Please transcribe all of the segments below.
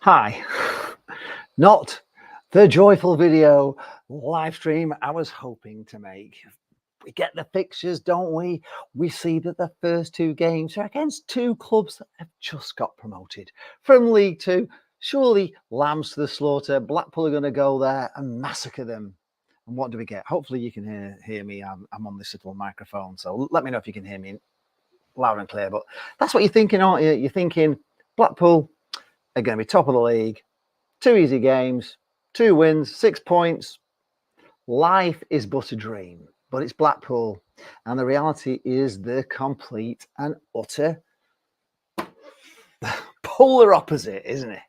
Hi, not the joyful video live stream I was hoping to make. We get the fixtures, don't we? We see that the first two games are against two clubs that have just got promoted from League Two. Surely lambs to the slaughter. Blackpool are going to go there and massacre them. And what do we get? Hopefully you can hear me. I'm on this little microphone, so let me know if you can hear me loud and clear. But that's what you're thinking, aren't you? You're thinking Blackpool are going to be top of the league. 2 easy games, 2 wins, 6 points. Life is but a dream, but it's Blackpool. And the reality is the complete and utter polar opposite, isn't it?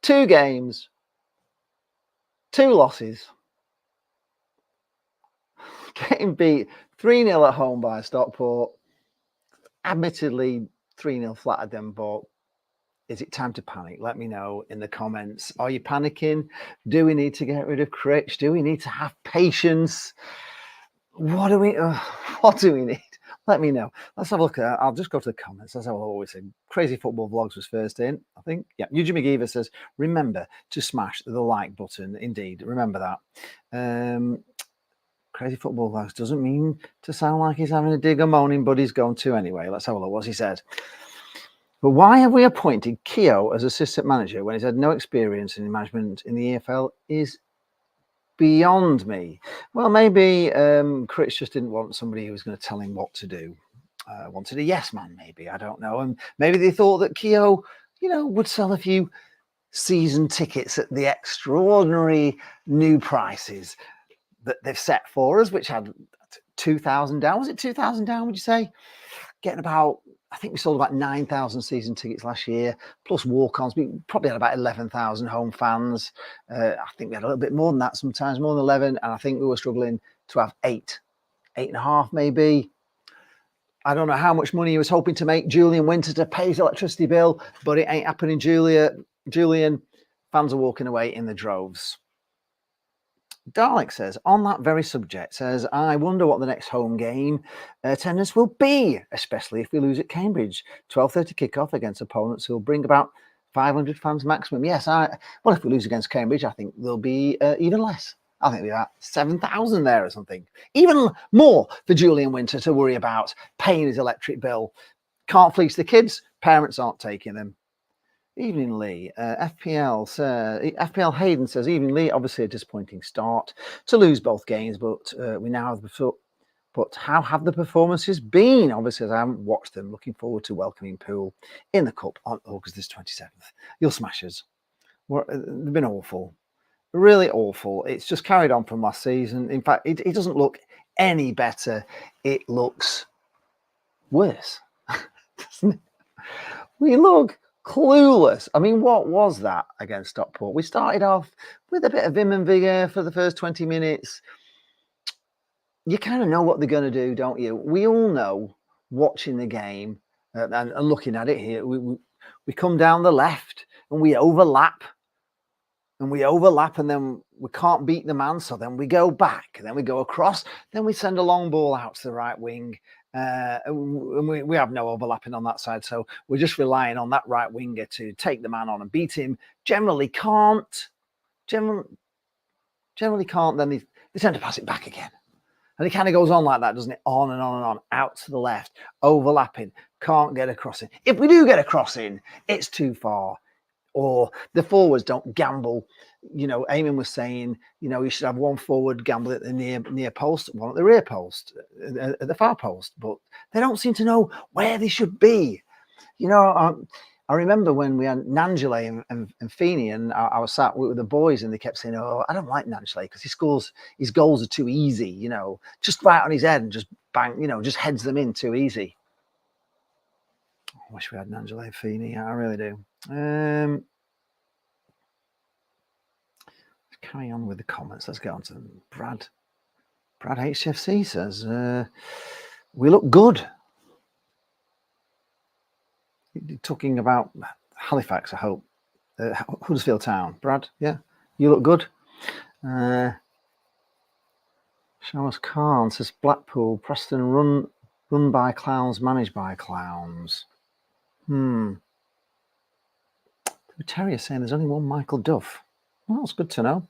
2 games, 2 losses, getting beat 3-0 at home by Stockport. Admittedly, 3-0 flat at them, but is it time to panic? Let me know in the comments. Are you panicking? Do we need to get rid of Critch? Do we need to have patience? What do we need? Let me know. Let's have a look at. I'll just go to the comments. That's how I always say. Crazy Football Vlogs was first in, I think. Yeah. Eugene McGeever says, remember to smash the like button. Indeed, remember that. Crazy Football Vlogs doesn't mean to sound like he's having a dig or moaning, but he's going to anyway. Let's have a look. What's he said? But why have we appointed Keogh as assistant manager when he's had no experience in management in the EFL is beyond me. Well, maybe Critch just didn't want somebody who was going to tell him what to do. Wanted a yes man, maybe. I don't know. And maybe they thought that Keogh, would sell a few season tickets at the extraordinary new prices that they've set for us, which had 2,000 down. Was it 2,000 down, would you say? Getting about, I think we sold about 9,000 season tickets last year, plus walk-ons. We probably had about 11,000 home fans. I think we had a little bit more than that sometimes, more than 11. And I think we were struggling to have 8.5 maybe. I don't know how much money he was hoping to make Julian Winter to pay his electricity bill, but it ain't happening, Julian. Fans are walking away in the droves. Dalek says, on that very subject, says, I wonder what the next home game attendance will be, especially if we lose at Cambridge. 12:30 kickoff against opponents who will bring about 500 fans maximum. Yes, well, if we lose against Cambridge, I think there'll be even less. I think there'll be about 7,000 there or something. Even more for Julian Winter to worry about paying his electric bill. Can't fleece the kids. Parents aren't taking them. Evening Lee, FPL Hayden says, Evening Lee, obviously a disappointing start to lose both games, but we now have but how have the performances been? Obviously, as I haven't watched them, looking forward to welcoming Poole in the Cup on August 27th. You'll smash us. They've been awful, really awful. It's just carried on from last season. In fact, it doesn't look any better. It looks worse, doesn't it? We look clueless. I mean, what was that against Stockport? We started off with a bit of vim and vigour for the first 20 minutes. You kind of know what they're going to do, don't you? We all know, watching the game and looking at it here, we come down the left and we overlap. And then we can't beat the man, so then we go back, and then we go across, then we send a long ball out to the right wing. And we have no overlapping on that side, so we're just relying on that right winger to take the man on and beat him. Generally can't, then they tend to pass it back again. And it kind of goes on like that, doesn't it? On and on and on, out to the left, overlapping, can't get a crossing. If we do get a crossing, it's too far. Or the forwards don't gamble. Eamon was saying, you should have one forward gamble at the near post, one at the rear post, at the far post. But they don't seem to know where they should be. I remember when we had Nangele and Feeney, and I was sat with the boys, and they kept saying, "Oh, I don't like Nangele because his goals are too easy. Just right on his head and just bang, just heads them in too easy." I wish we had Nangele and Feeney. I really do. Let's carry on with the comments. Let's get on to them. Brad HFC says, we look good. You're talking about Halifax, I hope. Huddersfield Town. Brad, yeah? You look good. Showers Khan says, Blackpool, Preston run by clowns, managed by clowns. Terrier saying there's only one Michael Duff. Well, that's good to know.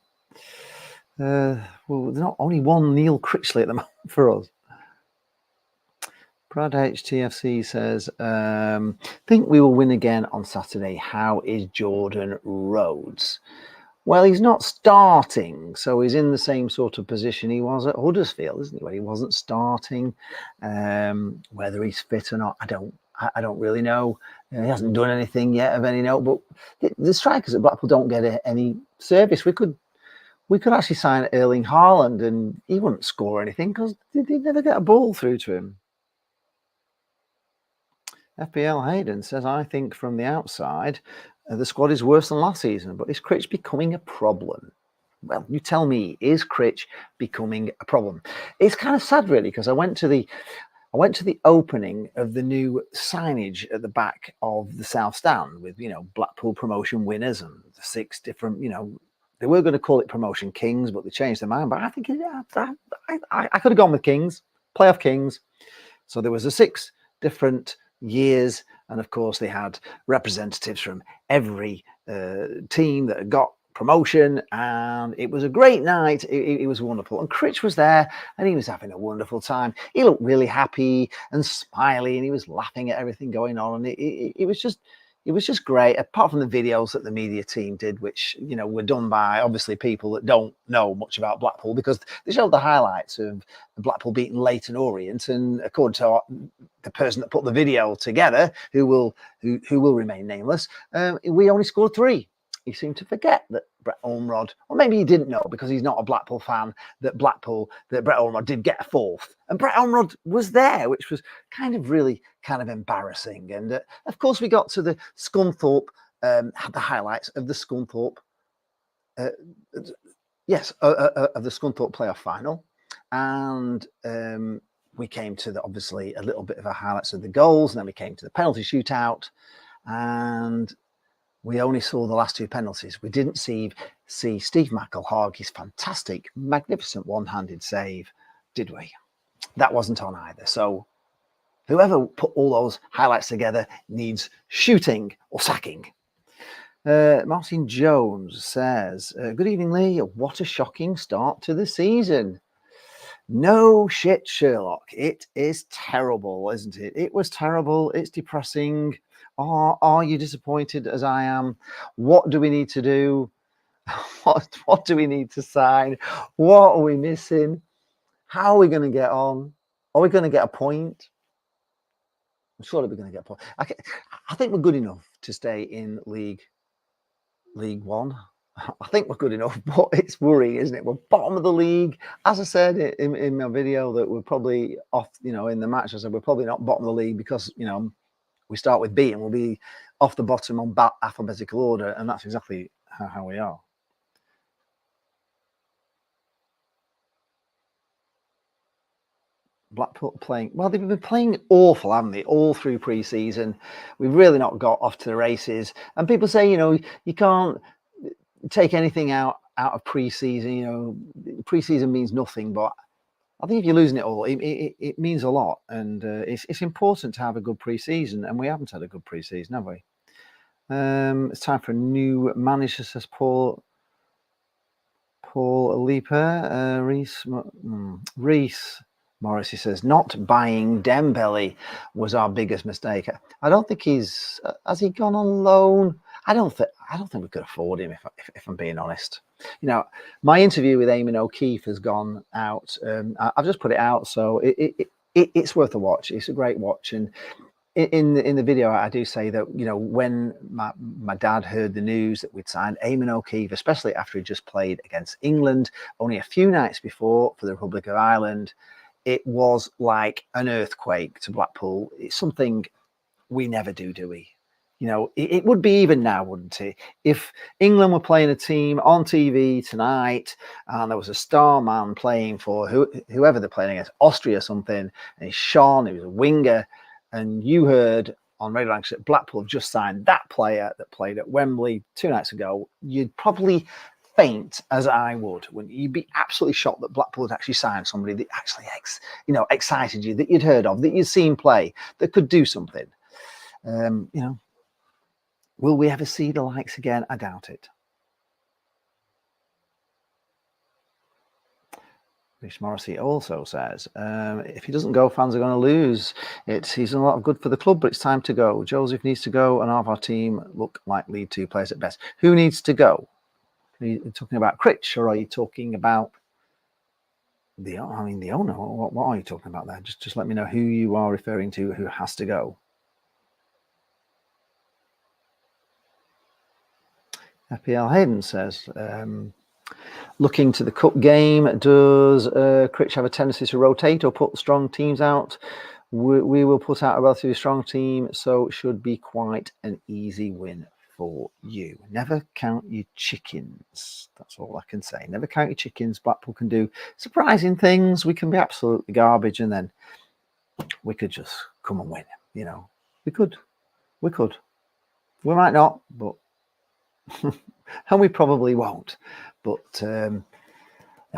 Well, there's not only one Neil Critchley at the moment for us. Brad HTFC says, think we will win again on Saturday. How is Jordan Rhodes? Well, he's not starting, so he's in the same sort of position he was at Huddersfield, isn't he? Where he wasn't starting. Whether he's fit or not, I don't really know. He hasn't done anything yet of any note. But the strikers at Blackpool don't get any service. We could actually sign Erling Haaland, and he wouldn't score anything because they'd never get a ball through to him. FPL Hayden says, I think from the outside, the squad is worse than last season, but is Critch becoming a problem? Well, you tell me, is Critch becoming a problem? It's kind of sad, really, because I went to the opening of the new signage at the back of the South Stand with, Blackpool promotion winners and the 6 different, they were going to call it Promotion Kings, but they changed their mind. But I think I could have gone with Kings, playoff Kings. So there was the 6 different years, and of course they had representatives from every team that had got promotion, and it was a great night. It was wonderful, and Critch was there, and he was having a wonderful time. He looked really happy and smiley, and he was laughing at everything going on, and it was just great, apart from the videos that the media team did, which, were done by obviously people that don't know much about Blackpool, because they showed the highlights of Blackpool beating Leyton Orient, and according to the person that put the video together, who will remain nameless, we only scored 3. He seemed to forget that Brett Ormrod, or maybe he didn't know because he's not a Blackpool fan, that Brett Ormrod did get a 4th. And Brett Ormrod was there, which was really embarrassing. And of course, we got to the Scunthorpe, had the highlights of the Scunthorpe, of the Scunthorpe playoff final. And we came to obviously a little bit of a highlights of the goals, and then we came to the penalty shootout, and we only saw the last 2 penalties. We didn't see Steve McElhargey's fantastic, magnificent one-handed save, did we? That wasn't on either. So whoever put all those highlights together needs shooting or sacking. Martin Jones says, good evening, Lee. What a shocking start to the season. No shit, Sherlock. It is terrible, isn't it? It was terrible. It's depressing. Are you disappointed as I am? What do we need to do? What do we need to sign? What are we missing? How are we going to get on? Are we going to get a point? I'm sure we're going to get a point. I think we're good enough to stay in League One. I think we're good enough, but it's worrying, isn't it? We're bottom of the league. As I said in my video, that we're probably off, in the match, I said we're probably not bottom of the league because, we start with B and we'll be off the bottom on alphabetical order, and that's exactly how we are. Blackpool playing, well, they've been playing awful, haven't they, all through pre-season. We've really not got off to the races. And people say, you can't take anything out of pre-season. Pre-season means nothing, but I think if you're losing it all, it means a lot. And it's important to have a good pre-season, and we haven't had a good pre-season, have we? It's time for a new manager, says Paul Leaper. Reese Morrissey says, not buying Dembele was our biggest mistake. I don't think has he gone on loan? I don't think we could afford him, if I'm being honest. My interview with Eamon O'Keefe has gone out. I've just put it out, so it's worth a watch. It's a great watch. And in the video, I do say that, when my dad heard the news that we'd signed Eamon O'Keefe, especially after he just played against England only a few nights before for the Republic of Ireland, it was like an earthquake to Blackpool. It's something we never do we? It would be even now, wouldn't it? If England were playing a team on TV tonight and there was a star man playing for whoever they're playing against, Austria or something, and he's Sean, he was a winger, and you heard on Radio Lancashire Blackpool have just signed that player that played at Wembley 2 nights ago, you'd probably faint, as I would. You'd be absolutely shocked that Blackpool had actually signed somebody that actually excited you, that you'd heard of, that you'd seen play, that could do something. Will we ever see the likes again? I doubt it. Rich Morrissey also says, if he doesn't go, fans are going to lose. He's done a lot of good for the club, but it's time to go. Joseph needs to go, and half our team look like League Two players at best. Who needs to go? Are you talking about Critch, or are you talking about the owner? What are you talking about there? Just let me know who you are referring to, who has to go. FPL Hayden says, looking to the cup game, does Critch have a tendency to rotate or put strong teams out? We will put out a relatively strong team, so it should be quite an easy win for you. Never count your chickens. That's all I can say. Never count your chickens. Blackpool can do surprising things. We can be absolutely garbage, and then we could just come and win. You know, we could. We might not, but and we probably won't. But no,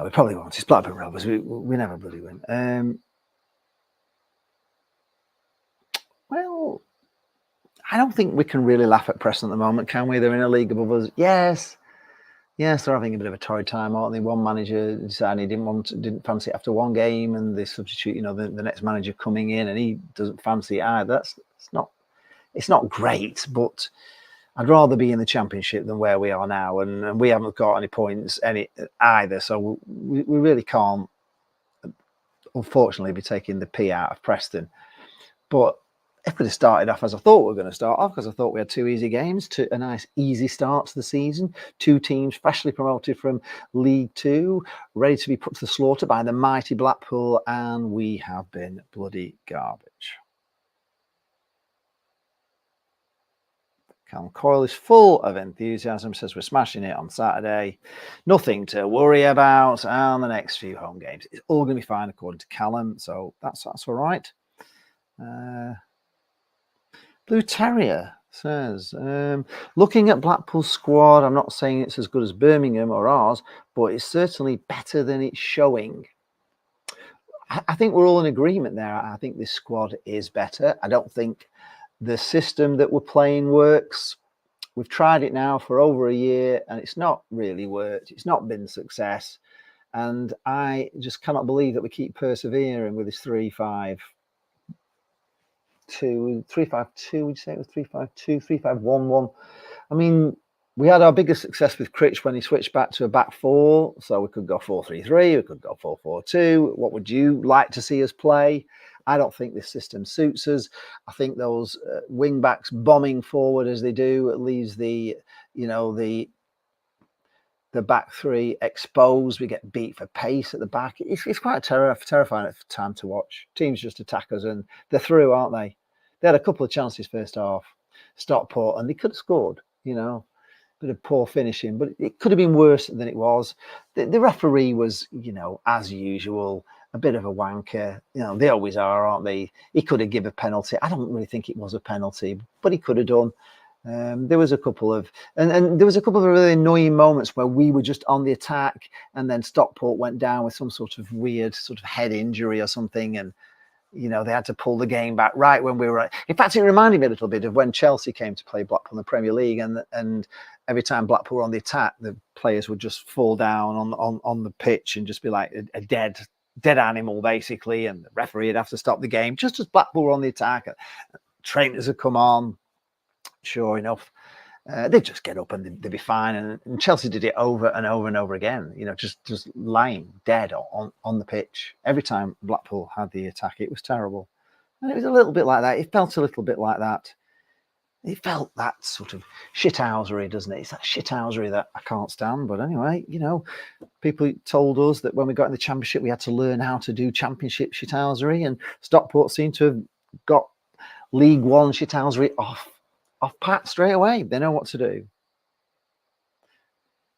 we probably won't. It's Blackburn Rovers. We never bloody win. Well, I don't think we can really laugh at Preston at the moment, can we? They're in a league above us. Yes, they're having a bit of a torrid time, aren't they? One manager decided he didn't fancy it after one game, and they substitute, the next manager coming in, and he doesn't fancy it either. It's not great, but I'd rather be in the Championship than where we are now, and we haven't got any points either. So we really can't, unfortunately, be taking the P out of Preston. But if we'd have started off as I thought we were going to start off, because I thought we had 2 easy games, a nice easy start to the season, 2 teams freshly promoted from League Two, ready to be put to the slaughter by the mighty Blackpool, and we have been bloody garbage. Callum Coyle is full of enthusiasm, says we're smashing it on Saturday. Nothing to worry about, and the next few home games. It's all going to be fine according to Callum, so that's all right. Blue Terrier says, looking at Blackpool's squad, I'm not saying it's as good as Birmingham or ours, but it's certainly better than it's showing. I think we're all in agreement there. I think this squad is better. I don't think the system that we're playing works. We've tried it now for over a year, and it's not really worked. It's not been a success. And I just cannot believe that we keep persevering with this 3-5-2. 3-5-2, would you say it was 3-5-2, 3-5-1-1? I mean, we had our biggest success with Critch when he switched back to a back 4, so we could go 4-3-3, we could go 4-4-2. What would you like to see us play? I don't think this system suits us. I think those wing backs bombing forward as they do, it leaves the back 3 exposed. We get beat for pace at the back. It's quite terrifying at the time to watch. Teams just attack us, and they're through, aren't they? They had a couple of chances first half, Stockport, and they could have scored, bit of poor finishing, but it could have been worse than it was. The referee was, as usual, a bit of a wanker. They always are, aren't they? He could have given a penalty. I don't really think it was a penalty, but he could have done. There was a couple of and there was a couple of really annoying moments where we were just on the attack, and then Stockport went down with some sort of weird sort of head injury or something, and they had to pull the game back right when we were. In fact, it reminded me a little bit of when Chelsea came to play Blackpool in the Premier League, and every time Blackpool were on the attack, the players would just fall down on the pitch and just be like a dead animal, basically, and the referee would have to stop the game just as Blackpool were on the attack. Trainers would come on. Sure enough, they'd just get up and they'd be fine. And Chelsea did it over and over and over again, just lying dead on the pitch. Every time Blackpool had the attack, it was terrible. And it was a little bit like that. It felt a little bit like that. It felt that sort of shithousery, doesn't it? It's that shithousery that I can't stand. But anyway, people told us that when we got in the Championship, we had to learn how to do Championship shithousery, and Stockport seemed to have got League One shithousery off pat straight away. They know what to do.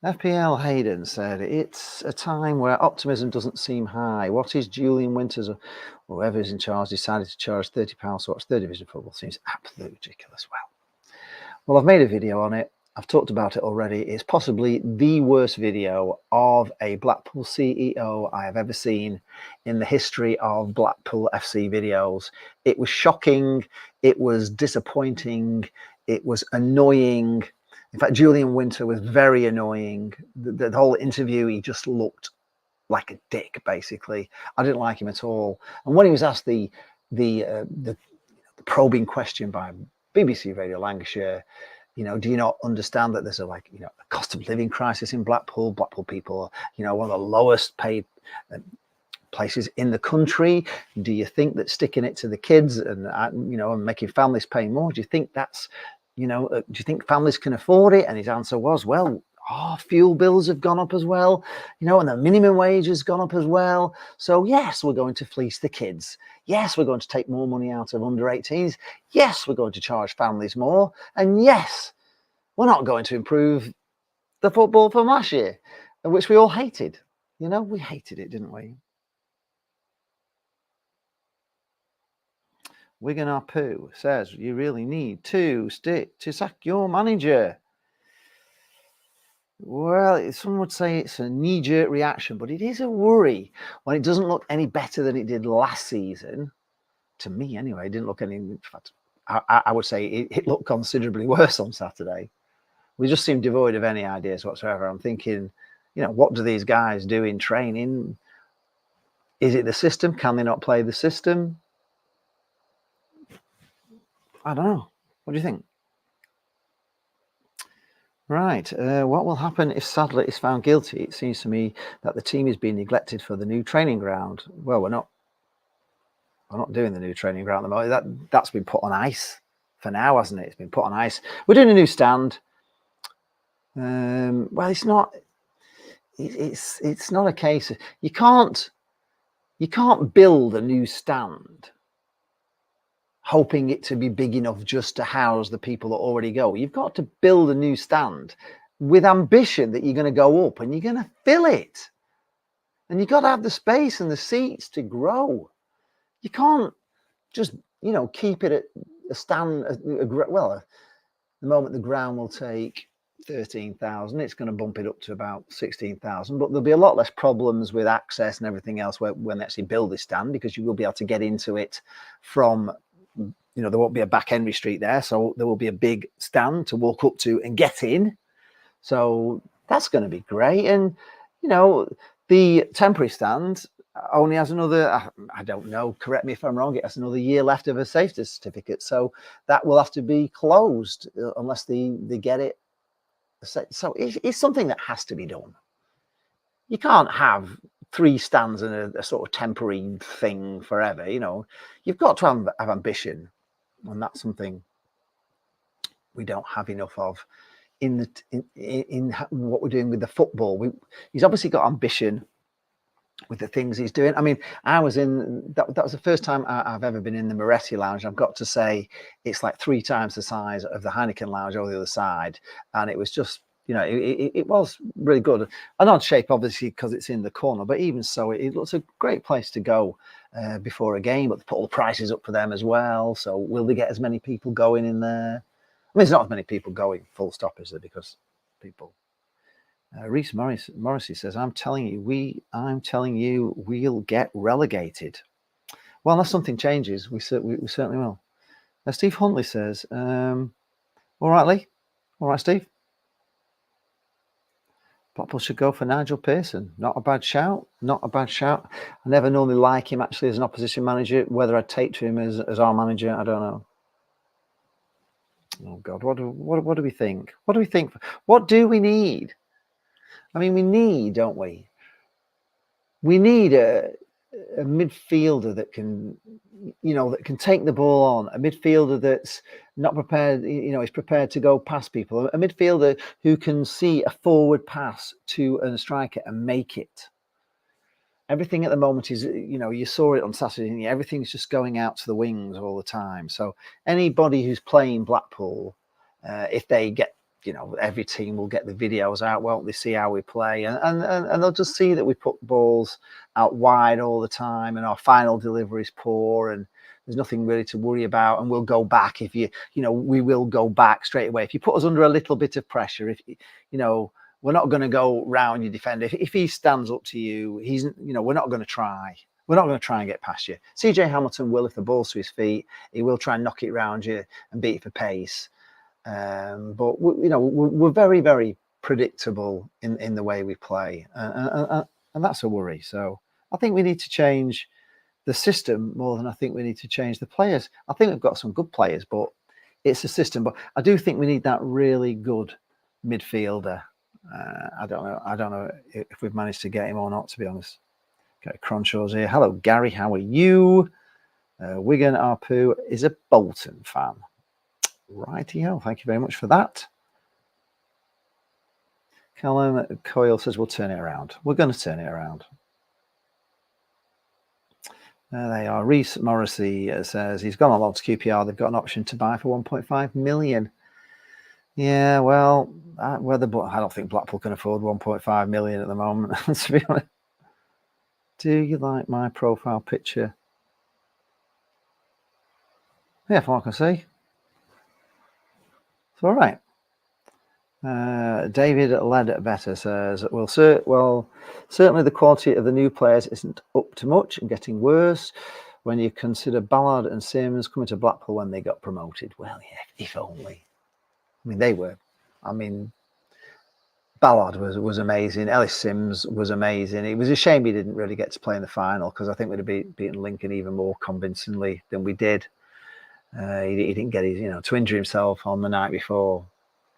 FPL Hayden said, it's a time where optimism doesn't seem high. What is Julian Winters or whoever is in charge decided to charge £30 to watch third division football? Seems absolutely ridiculous. Well, I've made a video on it. I've talked about it already. It's possibly the worst video of a Blackpool CEO I have ever seen in the history of Blackpool FC videos. It was shocking. It was disappointing. It was annoying. In fact, Julian Winter was very annoying. The whole interview, he just looked like a dick, basically. I didn't like him at all. And when he was asked the probing question by BBC Radio Lancashire, do you not understand that there's a cost of living crisis in Blackpool? Blackpool people are, one of the lowest paid places in the country. Do you think that sticking it to the kids and making families pay more? Do you think that's, do you think families can afford it? And his answer was, well, fuel bills have gone up as well, and the minimum wage has gone up as well. So yes, we're going to fleece the kids. Yes, we're going to take more money out of under 18s. Yes, we're going to charge families more. And yes, we're not going to improve the football from last year, which we all hated. We hated it, didn't we? Wigan Harpoo says you really need to sack your manager. Well, some would say it's a knee-jerk reaction, but it is a worry when it doesn't look any better than it did last season. To me, anyway, it didn't look any. In fact, I would say it looked considerably worse on Saturday. We just seemed devoid of any ideas whatsoever. I'm thinking, what do these guys do in training? Is it the system? Can they not play the system? I don't know. What do you think? Right. What will happen if Sadler is found guilty? It seems to me that the team is being neglected for the new training ground. Well, we're not doing the new training ground at the moment. That's been put on ice for now, hasn't it? It's been put on ice. We're doing a new stand. Well, it's not. It's not a case of you can't build a new stand hoping it to be big enough just to house the people that already go. You've got to build a new stand with ambition that you're going to go up and you're going to fill it. And you've got to have the space and the seats to grow. You can't just, keep it at a stand. Well, at the moment the ground will take 13,000. It's going to bump it up to about 16,000, but there'll be a lot less problems with access and everything else when they actually build this stand, because you will be able to get into it from, there won't be a back Henry Street there, so there will be a big stand to walk up to and get in. So that's going to be great. And the temporary stand only has another, I don't know, correct me if I'm wrong, it has another year left of a safety certificate, so that will have to be closed unless they get it. So it's something that has to be done. You can't have 3 stands and a sort of temporary thing forever. You've got to have ambition, and that's something we don't have enough of in what we're doing with the football. He's obviously got ambition with the things he's doing. I mean, I was in that was the first time I've ever been in the Moretti Lounge. I've got to say, it's like 3 times the size of the Heineken Lounge over the other side, and it was just, it was really good. An odd shape, obviously, because it's in the corner, but even so, it looks a great place to go before a game. But they put all the prices up for them as well. So will they get as many people going in there? I mean, there's not as many people going, full stop, is there? Because people. Reese Morrissey says, I'm telling you, we'll get relegated. Well, unless something changes, we certainly will. Steve Huntley says, all right, Lee. All right, Steve. Blackpool should go for Nigel Pearson. Not a bad shout. Not a bad shout. I never normally like him actually as an opposition manager. Whether I'd take to him as our manager, I don't know. Oh God, what do we think? What do we think? What do we need? I mean, we need, don't we? We need a midfielder that can, that can take the ball on. A midfielder that's not prepared, is prepared to go past people. A midfielder who can see a forward pass to a striker and make it. Everything at the moment is, you saw it on Saturday. Everything's just going out to the wings all the time. So anybody who's playing Blackpool, if they get, every team will get the videos out, won't they, see how we play, and they'll just see that we put balls out wide all the time, and our final delivery is poor, and There's nothing really to worry about, and we'll go back if we will go back straight away. If you put us under a little bit of pressure, if we're not going to go round your defender. If he stands up to you, we're not going to try. We're not going to try and get past you. CJ Hamilton will, if the ball's to his feet, he will try and knock it round you and beat it for pace. But we're very, very predictable in the way we play, and that's a worry. So I think we need to change the system more than I think we need to change the players. I think we've got some good players, but it's a system. But I do think we need that really good midfielder. I don't know if we've managed to get him or not, to be honest. Okay, Cronshaw's here. Hello, Gary. How are you? Wigan Arpu is a Bolton fan. Righty-ho. Thank you very much for that. Callum Coyle says we'll turn it around. We're going to turn it around. There they are. Reece Morrissey says he's gone on loan to QPR. They've got an option to buy for 1.5 million. Yeah, well, I don't think Blackpool can afford 1.5 million at the moment, to be honest. Do you like my profile picture? Yeah, from what I can see. It's all right. David Ledbetter says, certainly the quality of the new players isn't up to much and getting worse when you consider Ballard and Sims coming to Blackpool when they got promoted. Well, yeah, if only. I mean, they were. I mean, Ballard was amazing. Ellis Sims was amazing. It was a shame he didn't really get to play in the final, because I think we'd have beaten Lincoln even more convincingly than we did. He didn't get his, to injure himself on the night before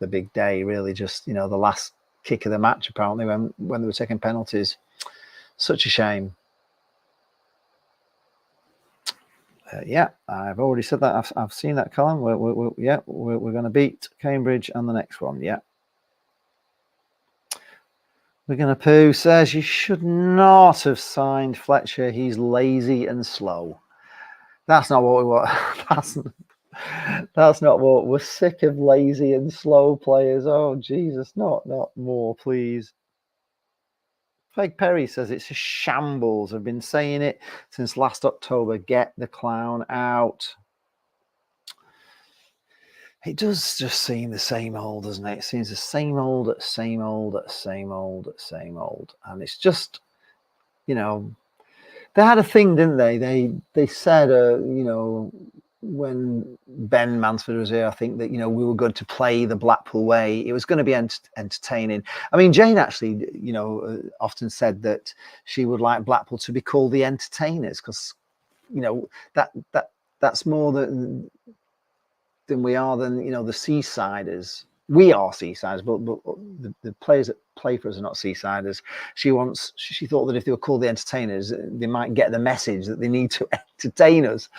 the big day, really just, the last kick of the match, apparently, when they were taking penalties. Such a shame. Yeah, I've already said that. I've seen that, Colin. We're going to beat Cambridge and the next one. Yeah. We're going to Pooh says you should not have signed Fletcher. He's lazy and slow. That's not what we want. That's not what we're sick of. Lazy and slow players. Oh Jesus, not more, please. Craig Perry says it's a shambles. I've been saying it since last October. Get the clown out. It does just seem the same old, doesn't it? It seems the same old, and it's just, they had a thing, didn't they? They said, when Ben Mansford was here, I think that, we were going to play the Blackpool way. It was going to be entertaining. I mean, Jane actually, often said that she would like Blackpool to be called the Entertainers, because, that's more than we are than, the Seasiders. We are Seasiders, but the players that play for us are not Seasiders. She thought that if they were called the Entertainers, they might get the message that they need to entertain us.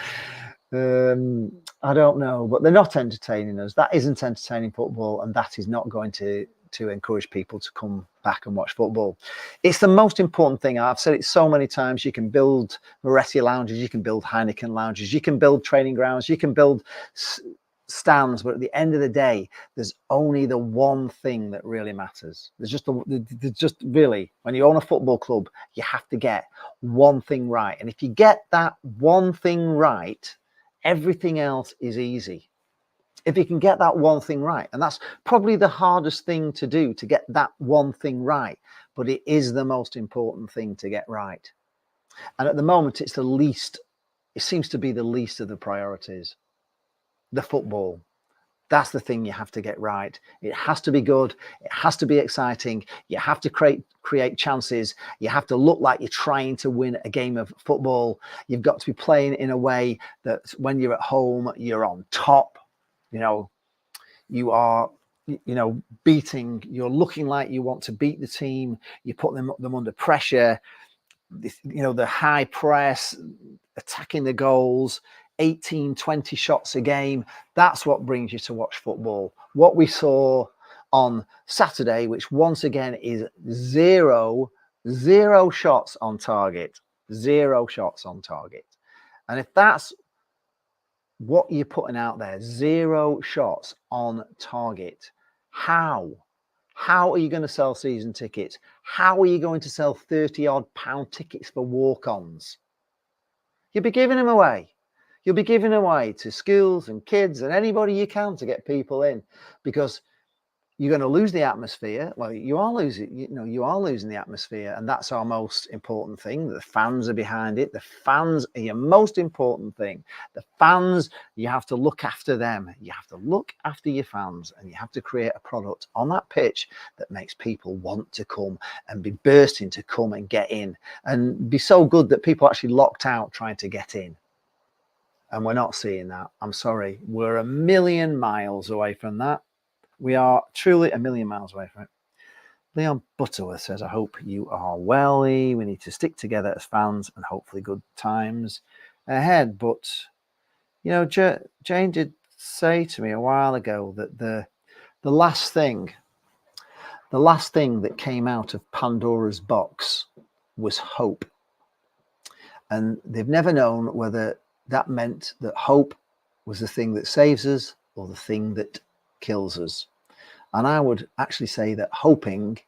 I don't know, but they're not entertaining us. That isn't entertaining football, and that is not going to encourage people to come back and watch football. It's the most important thing. I've said it so many times. You can build Moretti lounges, you can build Heineken lounges, you can build training grounds, you can build stands, but at the end of the day, there's only the one thing that really matters. There's just really, when you own a football club, you have to get one thing right. And if you get that one thing right, everything else is easy. If you can get that one thing right, and that's probably the hardest thing to do, to get that one thing right, but it is the most important thing to get right. And at the moment, it seems to be the least of the priorities. The football. That's the thing you have to get right. It has to be good. It has to be exciting. You have to create chances. You have to look like you're trying to win a game of football. You've got to be playing in a way that when you're at home, you're on top. You are, beating. You're looking like you want to beat the team. You put them under pressure. The high press, attacking the goals. 18, 20 shots a game. That's what brings you to watch football. What we saw on Saturday, which once again is zero shots on target. 0 shots on target. And if that's what you're putting out there, 0 shots on target, how are you going to sell season tickets? How are you going to sell 30 odd pound tickets for walk-ons? You'll be giving them away. You'll be giving away to schools and kids and anybody you can to get people in, because you're going to lose the atmosphere. Well, you are losing the atmosphere, and that's our most important thing. The fans are behind it. The fans are your most important thing. The fans, you have to look after them. You have to look after your fans, and you have to create a product on that pitch that makes people want to come and be bursting to come and get in, and be so good that people actually locked out trying to get in. And we're not seeing that. I'm sorry. We're a million miles away from that. We are truly a million miles away from it. Leon Butterworth says, I hope you are well. We need to stick together as fans and hopefully good times ahead. But, you know, Jane did say to me a while ago that the last thing that came out of Pandora's box was hope. And they've never known whether that meant that hope was the thing that saves us or the thing that kills us. And I would actually say that hoping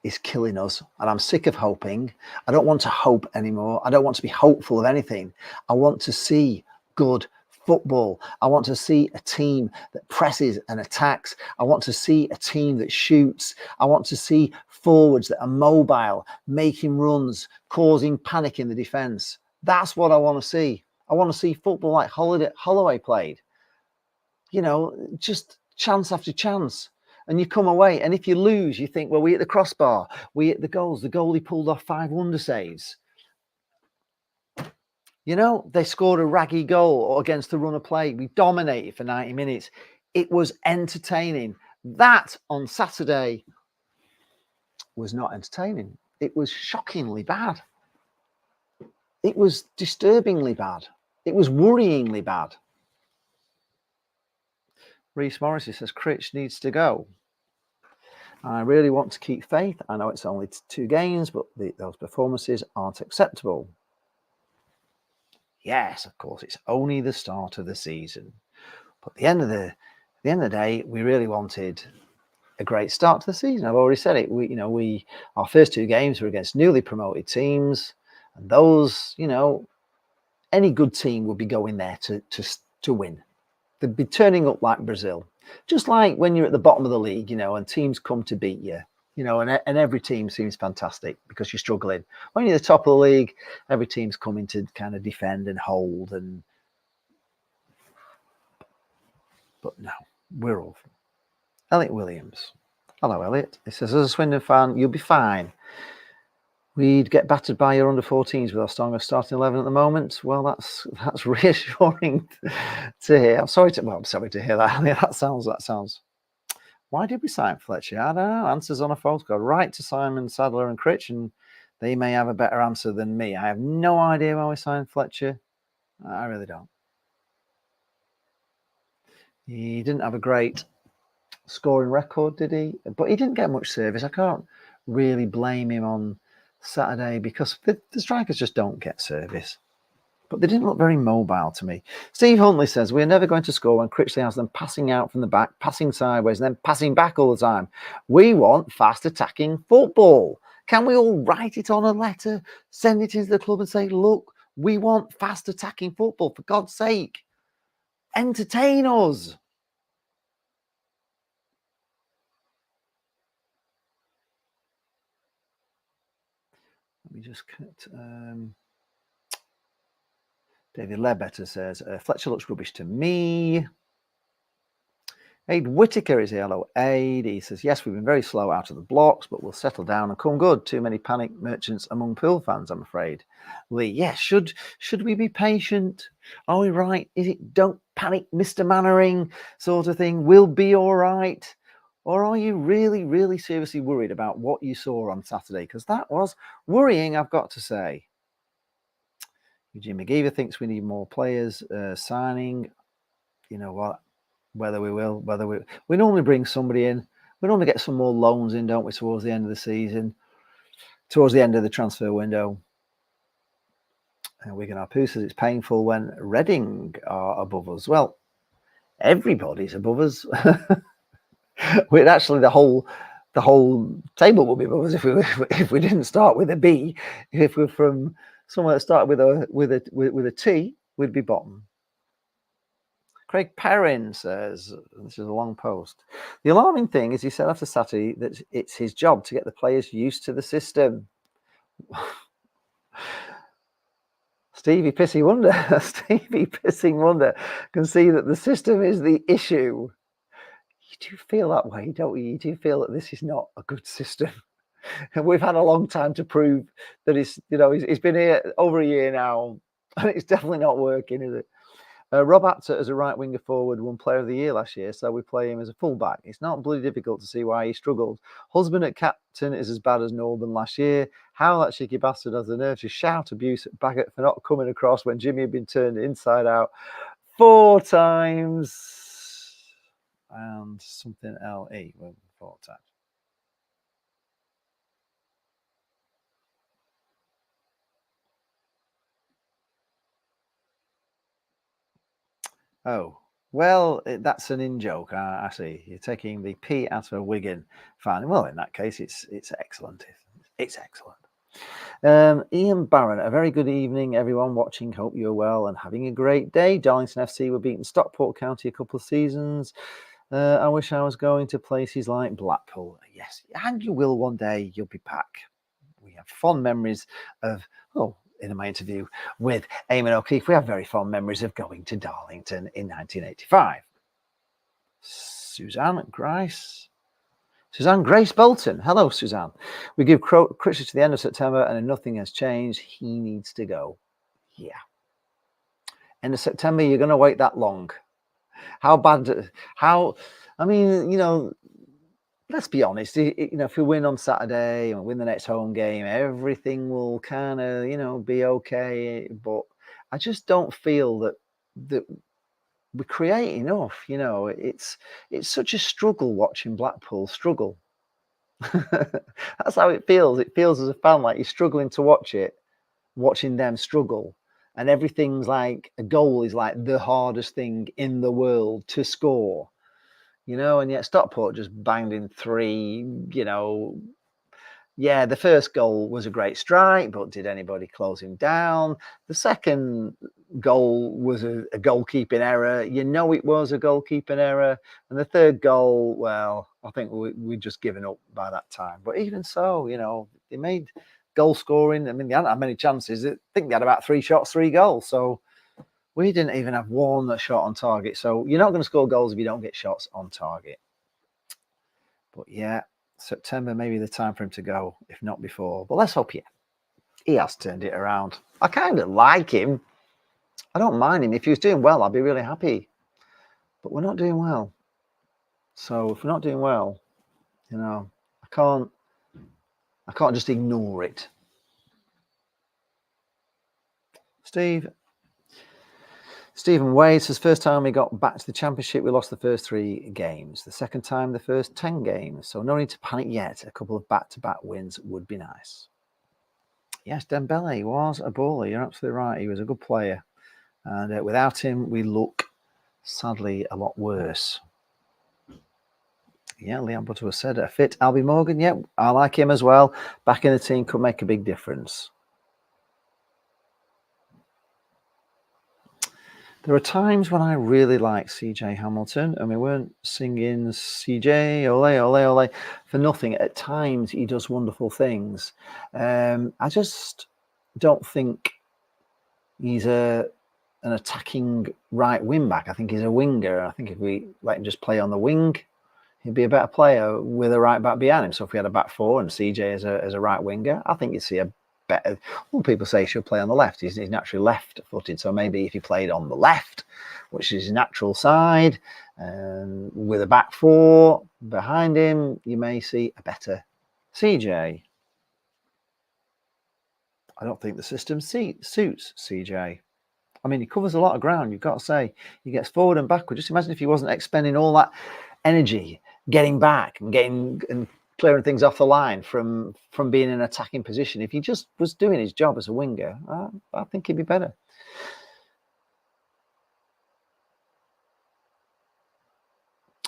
is killing us. And I'm sick of hoping. I don't want to hope anymore. I don't want to be hopeful of anything. I want to see good football. I want to see a team that presses and attacks. I want to see a team that shoots. I want to see forwards that are mobile, making runs, causing panic in the defence. That's what I want to see. I want to see football like Holloway played. You know, just chance after chance, and you come away, and if you lose, you think, well, we hit the crossbar, we hit the goals, the goalie pulled off 5 wonder saves. You know, they scored a raggy goal against the run of play. We dominated for 90 minutes. It was entertaining. That on Saturday was not entertaining. It was shockingly bad. It was disturbingly bad. It was worryingly bad. Reese Morrissey says, Critch needs to go. I really want to keep faith. I know it's only 2 games, but those performances aren't acceptable. Yes, of course, it's only the start of the season. But at the end of the day, we really wanted a great start to the season. I've already said it. Our first 2 games were against newly promoted teams, and those, any good team would be going there to win. They'd be turning up like Brazil, just like when you're at the bottom of the league, and teams come to beat you, and every team seems fantastic because you're struggling. When you're the top of the league, every team's coming to kind of defend and hold. But no, we're awful. Elliot Williams. Hello, Elliot. He says, as a Swindon fan, you'll be fine. We'd get battered by your under-14s with our strongest starting 11 at the moment. Well, that's reassuring to hear. I'm sorry to hear that. That sounds. Why did we sign Fletcher? I don't know. Answers on a photocard. Right to Simon, Sadler, and Critch, and they may have a better answer than me. I have no idea why we signed Fletcher. I really don't. He didn't have a great scoring record, did he? But he didn't get much service. I can't really blame him on Saturday because the strikers just don't get service. But they didn't look very mobile to me. Steve Huntley says, we're never going to score when Critchley has them passing out from the back, passing sideways, and then passing back all the time. We want fast attacking football. Can we all write it on a letter, send it into the club and say, look, we want fast attacking football, for God's sake. Entertain us. Let me just cut. David Ledbetter says, Fletcher looks rubbish to me. Aid Whitaker is here. Hello, Aid. He says, yes, we've been very slow out of the blocks, but we'll settle down and come good. Too many panic merchants among Pool fans, I'm afraid. Lee, yes, should we be patient? Are we right? Is it don't panic, Mr. Mannering sort of thing? We'll be all right. Or are you really, really seriously worried about what you saw on Saturday? Because that was worrying, I've got to say. Eugene McGeever thinks we need more players signing. You know what? Whether we normally bring somebody in. We normally get some more loans in, don't we, towards the end of the season, towards the end of the transfer window. Wigan Harpoo says it's painful when Reading are above us. Well, everybody's above us. Actually, the whole table would be above us if we didn't start with a B. If we're from somewhere that started with a T would be bottom. Craig Perrin says, this is a long post. The alarming thing is he said after Saturday that it's his job to get the players used to the system. Stevie Pissing Wonder, Stevie Pissing Wonder can see that the system is the issue. You do feel that way, don't you? You do feel that this is not a good system. And we've had a long time to prove that it's been here over a year now, and it's definitely not working, is it? Rob Apter as a right winger forward won Player of the Year last year, so we play him as a fullback. It's not bloody difficult to see why he struggled. Husband at captain is as bad as Northern last year. How that cheeky bastard has the nerve to shout abuse at Baggett for not coming across when Jimmy had been turned inside out 4 times. And something LE, well, 4 times. Oh, well, that's an in-joke. I see. You're taking the P out of a Wigan fan. Well, in that case, it's excellent. It's excellent. Ian Barron, a very good evening, everyone watching. Hope you're well and having a great day. Darlington FC were beaten Stockport County a couple of seasons. I wish I was going to places like Blackpool. Yes, and you will one day. You'll be back. We have fond memories of, in my interview with Eamon O'Keefe, we have very fond memories of going to Darlington in 1985. Suzanne Grace Bolton. Hello, Suzanne. We give Critchley to the end of September and nothing has changed. He needs to go. Yeah. End of September, you're going to wait that long. Let's be honest, if we win on Saturday and win the next home game, everything will kind of, be okay. But I just don't feel that we create enough. It's such a struggle watching Blackpool struggle. That's how it feels. It feels as a fan like you're struggling to watching them struggle. And everything's like a goal is like the hardest thing in the world to score. And yet Stockport just banged in 3, Yeah, the first goal was a great strike, but did anybody close him down? The second goal was a goalkeeping error. It was a goalkeeping error. And the third goal, well, I think we'd just given up by that time. But even so, they made goal scoring. I mean, they hadn't had many chances. I think they had about 3 shots, 3 goals. So we didn't even have 1 shot on target. So you're not going to score goals if you don't get shots on target. But yeah, September may be the time for him to go, if not before. But let's hope he has turned it around. I kind of like him. I don't mind him. If he was doing well, I'd be really happy. But we're not doing well. So if we're not doing well, I can't just ignore it. Stephen Wade says, first time we got back to the Championship, we lost the first 3 games. The second time, the first 10 games. So no need to panic yet. A couple of back-to-back wins would be nice. Yes, Dembele was a baller. You're absolutely right. He was a good player. And without him, we look, sadly, a lot worse. Yeah, Leon Butterworth said, a fit Albie Morgan. Yep, I like him as well. Back in the team could make a big difference. There are times when I really like CJ Hamilton, and we weren't singing CJ, ole, ole, ole, for nothing. At times, he does wonderful things. I just don't think he's an attacking right wing back. I think he's a winger. I think if we let him just play on the wing, he'd be a better player with a right back behind him. So if we had a back 4 and CJ as a right winger, I think you'd see a better. Well, people say he should play on the left. He's naturally left-footed, so maybe if he played on the left, which is his natural side, with a back 4 behind him, you may see a better CJ. I don't think the system suits CJ. I mean, he covers a lot of ground, you've got to say. He gets forward and backward. Just imagine if he wasn't expending all that energy, getting back and clearing things off the line from being in an attacking position. If he just was doing his job as a winger, I think he'd be better.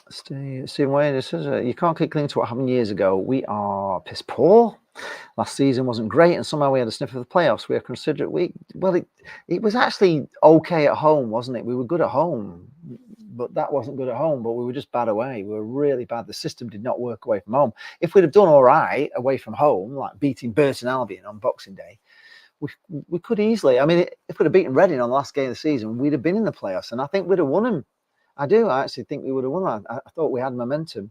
Stephen Wayne says, you can't keep clinging to what happened years ago. We are piss poor. Last season wasn't great, and somehow we had a sniff of the playoffs. We are considered it was actually okay at home, wasn't it? We were good at home, but that wasn't good at home. But we were just bad away. We were really bad. The system did not work away from home. If we'd have done all right away from home, like beating Burton Albion on Boxing Day, we could easily. I mean, if we'd have beaten Reading on the last game of the season, we'd have been in the playoffs, and I think we'd have won them. I actually think we would have won. I thought we had momentum.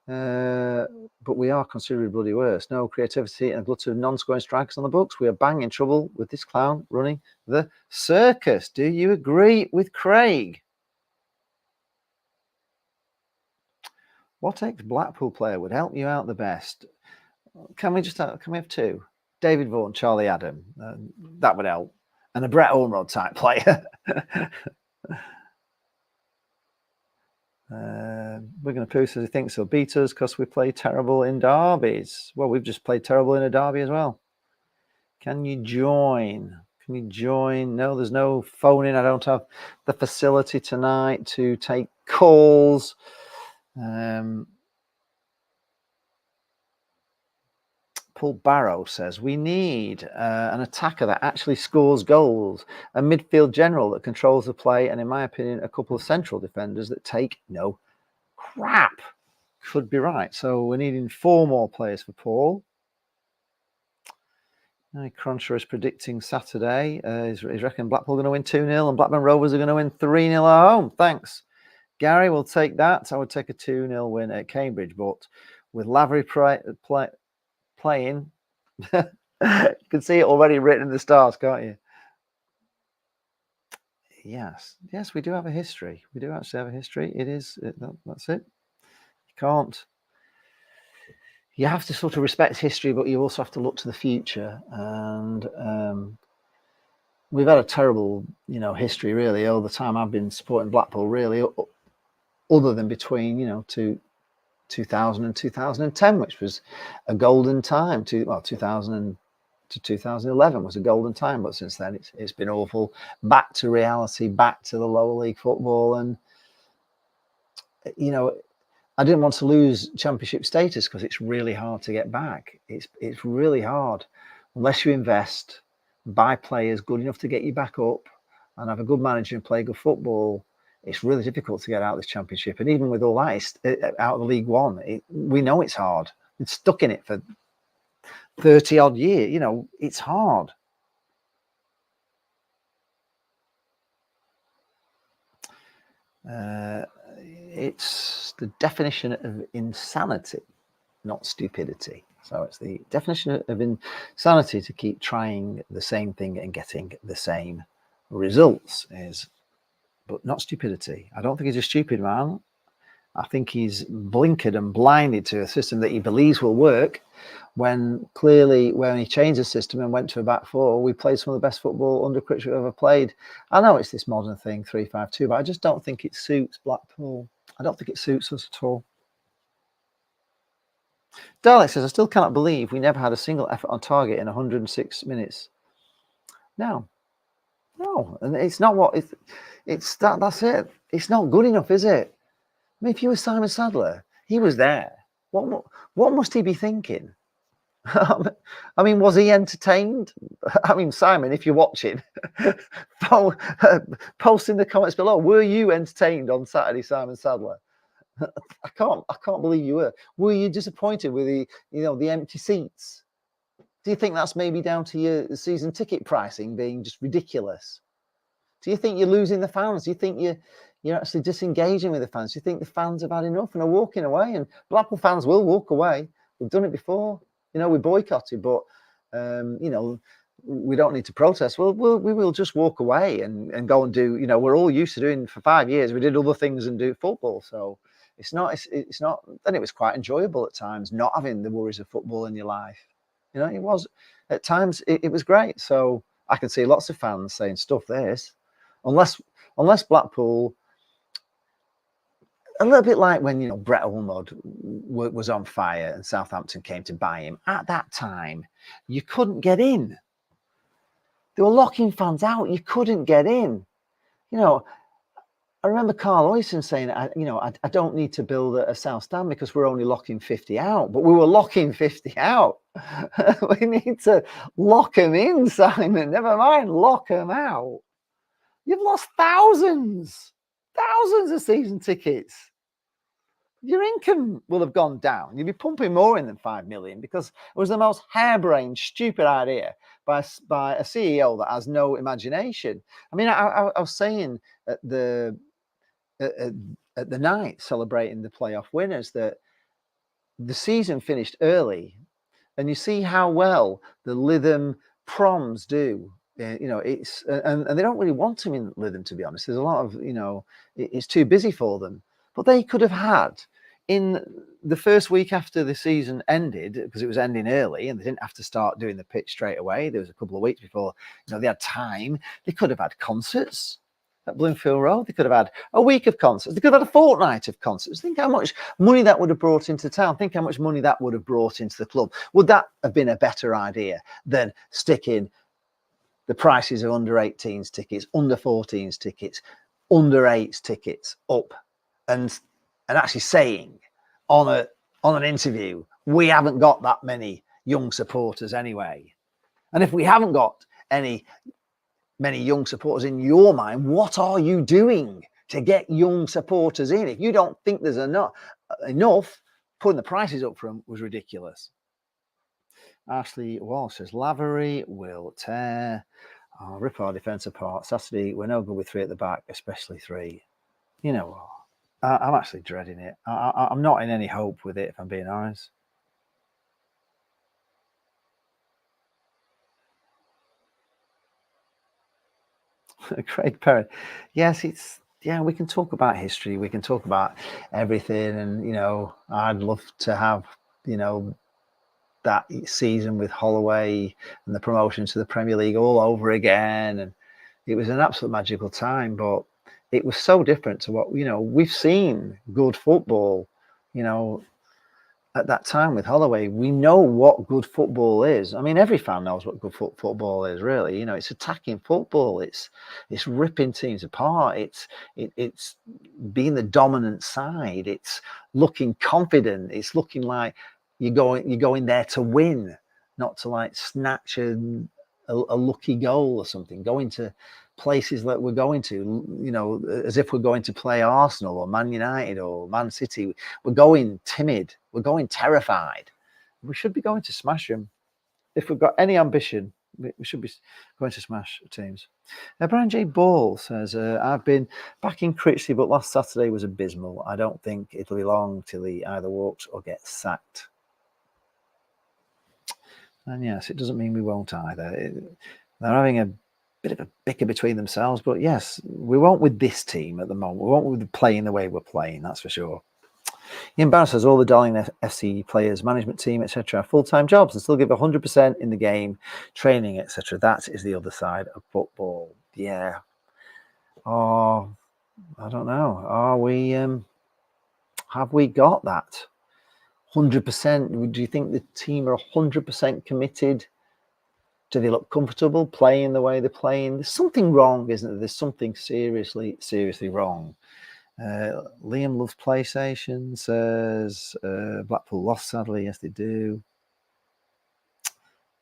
But we are considerably bloody worse. No creativity and a glut of non-scoring strikers on the books. We are bang in trouble with this clown running the circus. Do you agree with Craig? What ex-Blackpool player would help you out the best? Can we have two? David Vaughan, Charlie Adam. That would help. And a Brett Ormerod type player. Wigan Pooh says he thinks he'll beat us because we play terrible in derbies. Well, we've just played terrible in a derby as well. Can you join? No, there's no phone in. I don't have the facility tonight to take calls. Paul Barrow says we need an attacker that actually scores goals, a midfield general that controls the play, and in my opinion, a couple of central defenders that take no crap. Could be right. So we're needing 4 more players for Paul. Cruncher is predicting Saturday. He's reckoning Blackpool are going to win 2-0 and Blackburn Rovers are going to win 3-0 at home. Thanks, Gary. We'll take that. I would take a 2-0 win at Cambridge, but with Lavery playing, you can see it already written in the stars, can't you? Yes, we do have a history. We do actually have a history. That's it. You have to sort of respect history, but you also have to look to the future. And we've had a terrible, history really all the time I've been supporting Blackpool, really, other than between, 2000 and 2010, which was a golden time. 2000 to 2011 was a golden time, but since then it's been awful. Back to reality, back to the lower league football, and I didn't want to lose championship status because it's really hard to get back. It's really hard unless you invest, buy players good enough to get you back up, and have a good manager and play good football. It's really difficult to get out of this championship. And even with all that, out of the League One, we know it's hard. It's stuck in it for 30 odd years. It's hard. It's the definition of insanity, not stupidity. So it's the definition of insanity to keep trying the same thing and getting the same results, but not stupidity. I don't think he's a stupid man. I think he's blinkered and blinded to a system that he believes will work, when clearly when he changed the system and went to a back 4, we played some of the best football under Critch we've ever played. I know it's this modern thing, 3-5-2, but I just don't think it suits Blackpool. I don't think it suits us at all. Dalek says, I still cannot believe we never had a single effort on target in 106 minutes. No, and it's not what it's that. That's it. It's not good enough, is it? I mean, if you were Simon Sadler, he was there. What must he be thinking? I mean, was he entertained? I mean, Simon, if you're watching, post in the comments below. Were you entertained on Saturday, Simon Sadler? I can't believe you were. Were you disappointed with the empty seats? Do you think that's maybe down to your season ticket pricing being just ridiculous? Do you think you're losing the fans? Do you think you're actually disengaging with the fans? Do you think the fans have had enough and are walking away? And Blackpool fans will walk away. We've done it before. We boycotted, but we don't need to protest. We will just walk away and go and do. We're all used to doing for 5 years. We did other things and do football, so it's not. And it was quite enjoyable at times, not having the worries of football in your life. It was at times. It was great. So I can see lots of fans saying stuff this, unless Blackpool. A little bit like when Brett Ormerod was on fire and Southampton came to buy him. At that time, you couldn't get in. They were locking fans out. You couldn't get in. And remember Carl Oyson saying, I don't need to build a south stand because we're only locking 50 out. But we were locking 50 out. We need to lock them in, Simon. Never mind, lock them out. You've lost thousands of season tickets. Your income will have gone down. You'll be pumping more in than 5 million because it was the most harebrained, stupid idea by a CEO that has no imagination. I mean, I was saying at the night celebrating the playoff winners that the season finished early, and you see how well the Lytham Proms do. It's and they don't really want him in Lytham, to be honest. There's a lot of it's too busy for them. But they could have had in the first week after the season ended, because it was ending early and they didn't have to start doing the pitch straight away. There was a couple of weeks before they had time. They could have had concerts at Bloomfield Road. They could have had a week of concerts. They could have had a fortnight of concerts. Think how much money that would have brought into town. Think how much money that would have brought into the club. Would that have been a better idea than sticking the prices of under 18s tickets, under 14s tickets, under 8s tickets up and actually saying on an interview, we haven't got that many young supporters anyway. And if we haven't got many young supporters in your mind, what are you doing to get young supporters in? If you don't think there's enough, putting the prices up for them was ridiculous. Ashley Walsh says, Lavery will tear rip our defence apart. Saturday, we're no good with 3 at the back, especially 3. You know what? I'm actually dreading it. I'm not in any hope with it, if I'm being honest. Craig Perry. Yes, we can talk about history. We can talk about everything. And, I'd love to have, that season with Holloway and the promotion to the Premier League all over again. And it was an absolute magical time, but it was so different to what, we've seen good football, at that time with Holloway. We know what good football is. I mean, every fan knows what good football is, really. It's attacking football. It's ripping teams apart. It's being the dominant side. It's looking confident. It's looking like you're going there to win, not to like snatch a lucky goal or something. Going to places that we're going to, as if we're going to play Arsenal or Man United or Man City. We're going timid. We're going terrified. We should be going to smash them. If we've got any ambition, we should be going to smash teams. Brian J. Ball says, I've been back in Critchley, but last Saturday was abysmal. I don't think it'll be long till he either walks or gets sacked. And yes, it doesn't mean we won't either. They're having a bit of a bicker between themselves, but yes, we won't with this team at the moment. We won't with playing the way we're playing, that's for sure. Ian Barr says all the Darling FC players, management team, etc., have full-time jobs and still give 100% in the game, training, etc. That is the other side of football. Yeah. Oh, I don't know. Are we? Have we got that 100%? Do you think the team are 100% committed? Do they look comfortable playing the way they're playing? There's something wrong, isn't there? There's something seriously wrong. Liam loves PlayStation, says Blackpool lost sadly. Yes, they do.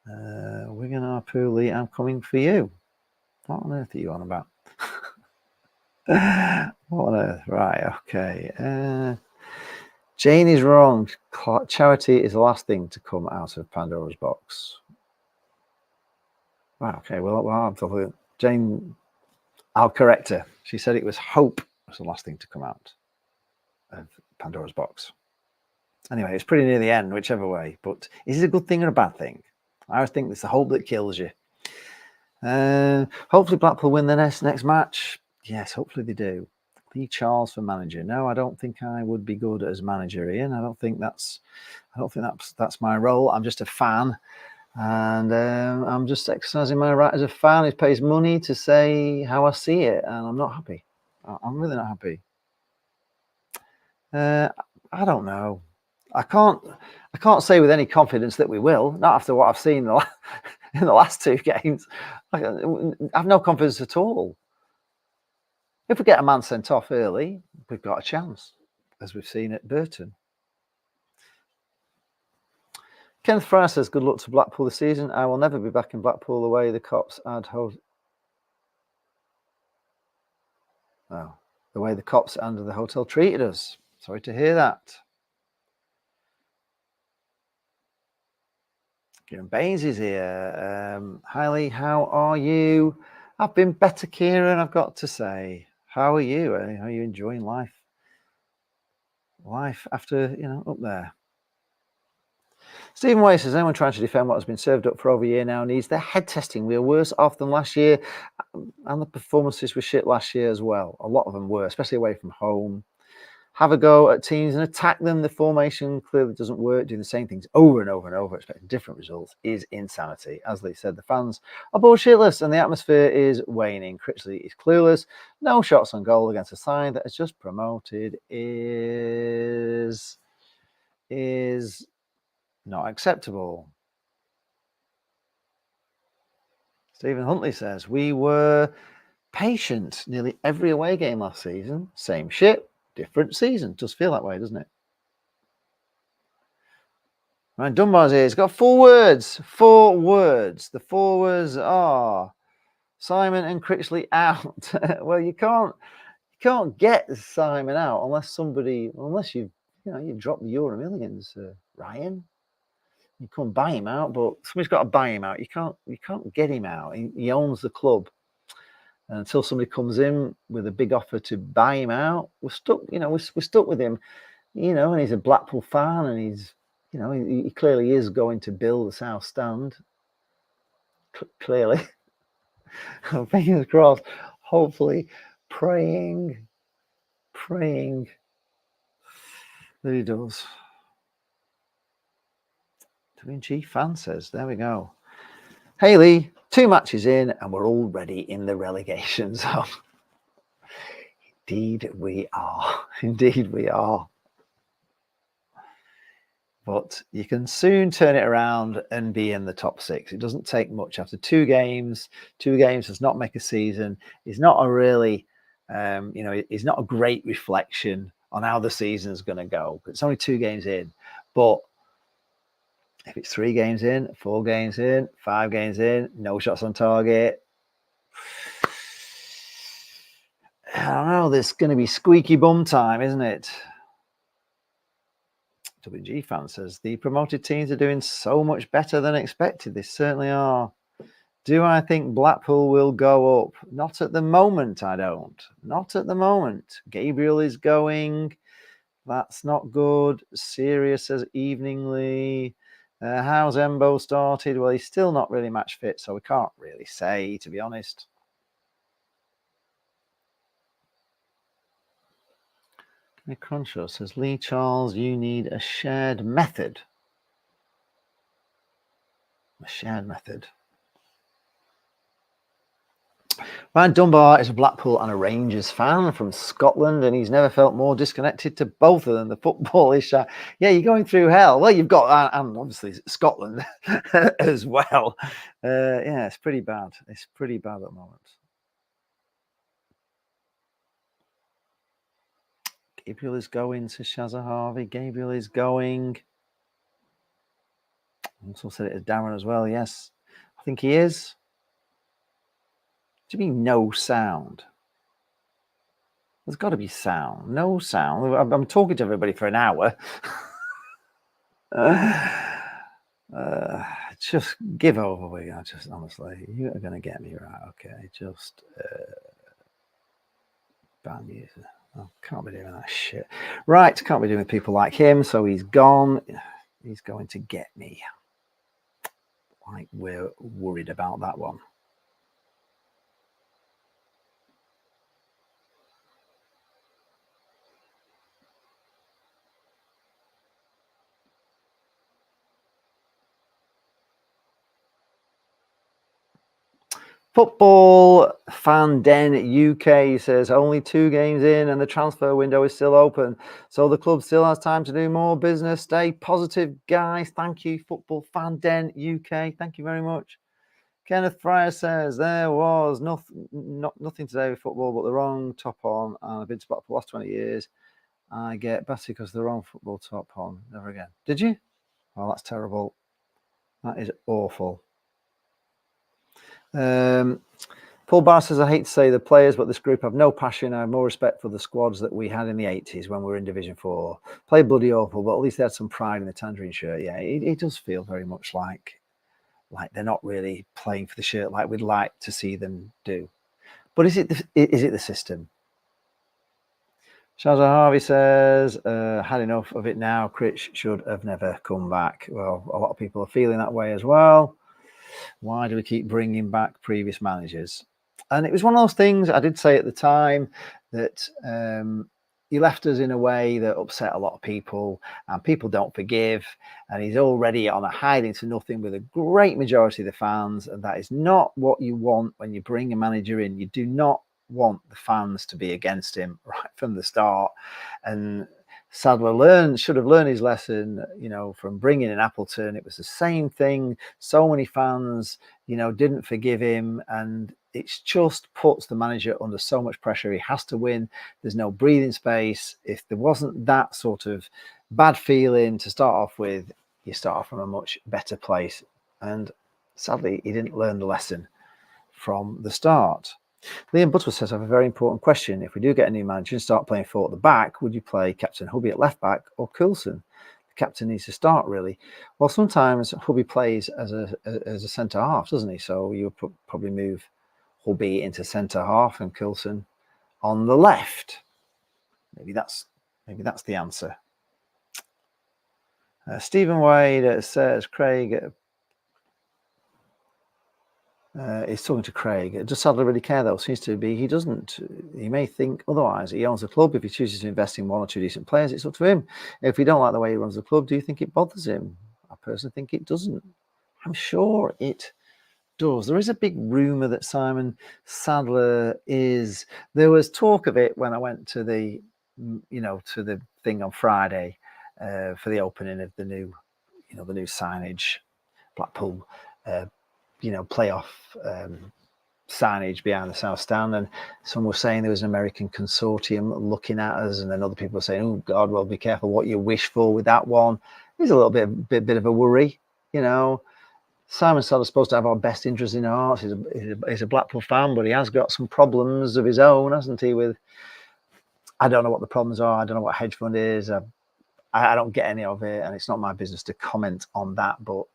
Wigan Harpool, Lee, I'm coming for you. What on earth are you on about? What on earth? Right, okay. Jane is wrong. Charity is the last thing to come out of Pandora's box. Wow, okay, well, Jane, I'll correct her. She said it was hope was the last thing to come out of Pandora's box. Anyway, it's pretty near the end, whichever way. But is it a good thing or a bad thing? I always think it's the hope that kills you. Hopefully Blackpool win the next match. Yes, hopefully they do. Lee Charles for manager. No, I don't think I would be good as manager, Ian. I don't think that's my role. I'm just a fan. And I'm just exercising my right as a fan who pays money to say how I see it, and I'm not happy. I'm really not happy. I don't know. I can't say with any confidence that we will. Not after what I've seen in the last 2 games. I have no confidence at all. If we get a man sent off early, we've got a chance, as we've seen at Burton. Kenneth Fry says, good luck to Blackpool this season. I will never be back in Blackpool the way the cops and the way the cops and the hotel treated us. Sorry to hear that. Kieran Baines is here. Hi Lee, how are you? I've been better, Kieran, I've got to say. How are you? How are you enjoying life? Life after, up there. Stephen Way says, anyone trying to defend what has been served up for over a year now needs their head testing. We are worse off than last year, and the performances were shit last year as well. A lot of them were, especially away from home. Have a go at teams and attack them. The formation clearly doesn't work. Doing the same things over and over and over, expecting different results, is insanity. As Lee said, the fans are bullshitless and the atmosphere is waning. Critchley is clueless. No shots on goal against a side that has just promoted is not acceptable. Stephen Huntley says, we were patient nearly every away game last season. Same shit, different season. Does feel that way, doesn't it? Ryan Dunbar's here. He's got 4 words. 4 words. The 4 words are Simon and Critchley out. Well, you can't get Simon out unless you've dropped the Euro Millions, Ryan. You can buy him out, but somebody's got to buy him out. You can't get him out. He owns the club. And until somebody comes in with a big offer to buy him out, we're stuck. We're stuck with him. And he's a Blackpool fan, and he's, he clearly is going to build the South Stand. Clearly, fingers crossed. Hopefully, praying that he does. G fan says, there we go. Haley, 2 matches in and we're already in the relegation zone. Indeed we are. Indeed we are. But you can soon turn it around and be in the top 6. It doesn't take much after 2 games. 2 games does not make a season. It's not a really, it's not a great reflection on how the season is going to go. It's only 2 games in. But if it's 3 games in, 4 games in, 5 games in, no shots on target, I don't know, there's going to be squeaky bum time, isn't it? WG fan says, the promoted teams are doing so much better than expected. They certainly are. Do I think Blackpool will go up? Not at the moment, I don't. Not at the moment. Gabriel is going. That's not good. Sirius says, eveningly. How's Embo started? Well, he's still not really match fit, so we can't really say, to be honest. Nick Cronshaw says, Lee Charles, you need a shared method. A shared method. Ryan Dunbar is a Blackpool and a Rangers fan from Scotland, and he's never felt more disconnected to both of them. The football is yeah, you're going through hell. Well, you've got, and obviously Scotland as well. Yeah, it's pretty bad. It's pretty bad at the moment. Gabriel is going, to Shazza Harvey. Gabriel is going. I also said it as Darren as well. Yes, I think he is. What do you mean no sound? There's got to be sound. No sound. I'm talking to everybody for an hour. Just give over. We are just honestly, you are going to get me right. Okay, just ban you. I can't be doing that shit. Right, can't be doing people like him. So he's gone. He's going to get me. Like we're worried about that one. Football Fan Den UK says only 2 games in and the transfer window is still open. So the club still has time to do more business. Stay positive, guys. Thank you, Football Fan Den UK. Thank you very much. Kenneth Fryer says there was nothing today with football but the wrong top on, and I've been to Blackpool the last 20 years. I get better because of the wrong football top on. Never again. Did you? Oh, that's terrible. That is awful. Paul Barr says, I hate to say the players, but this group have no passion. I have more respect for the squads that we had in the 80s when we were in Division 4. Played bloody awful, but at least they had some pride in the tangerine shirt. Yeah, it does feel very much like they're not really playing for the shirt like we'd like to see them do. But is it the system? Shazza Harvey says, had enough of it now. Critch should have never come back. Well, a lot of people are feeling that way as well. Why do we keep bringing back previous managers? And it was one of those things I did say at the time that he left us in a way that upset a lot of people, and people don't forgive. And he's already on a hiding to nothing with a great majority of the fans. And that is not what you want when you bring a manager in. You do not want the fans to be against him right from the start. And Sadler should have learned his lesson, from bringing in Appleton. It was the same thing. So many fans, didn't forgive him, and it just puts the manager under so much pressure. He has to win. There's no breathing space. If there wasn't that sort of bad feeling to start off with, you start off from a much better place. And sadly, he didn't learn the lesson from the start. Liam Butterworth says, I have a very important question. If we do get a new manager and start playing 4 at the back, would you play Captain Hubby at left back or Coulson? The captain needs to start, really. Well, sometimes Hubby plays as a centre half, doesn't he? So you would probably move Hubby into centre half and Coulson on the left. Maybe that's the answer. Stephen Wade says, Craig. He's talking to Craig. Does Sadler really care, though? Seems to be he doesn't. He may think otherwise. He owns the club. If he chooses to invest in 1 or 2 decent players, it's up to him. If we don't like the way he runs the club, do you think it bothers him? I personally think it doesn't. I'm sure it does. There is a big rumour that Simon Sadler is. There was talk of it when I went to the thing on Friday for the opening of the new signage, Blackpool. Playoff signage behind the South Stand, and some were saying there was an American consortium looking at us, and then other people were saying, "Oh God, well, be careful what you wish for with that one." There's a little bit of a worry, Simon Sadler's supposed to have our best interests in our hearts. He's a Blackpool fan, but he has got some problems of his own, hasn't he? I don't know what the problems are. I don't know what hedge fund is. I don't get any of it, and it's not my business to comment on that. But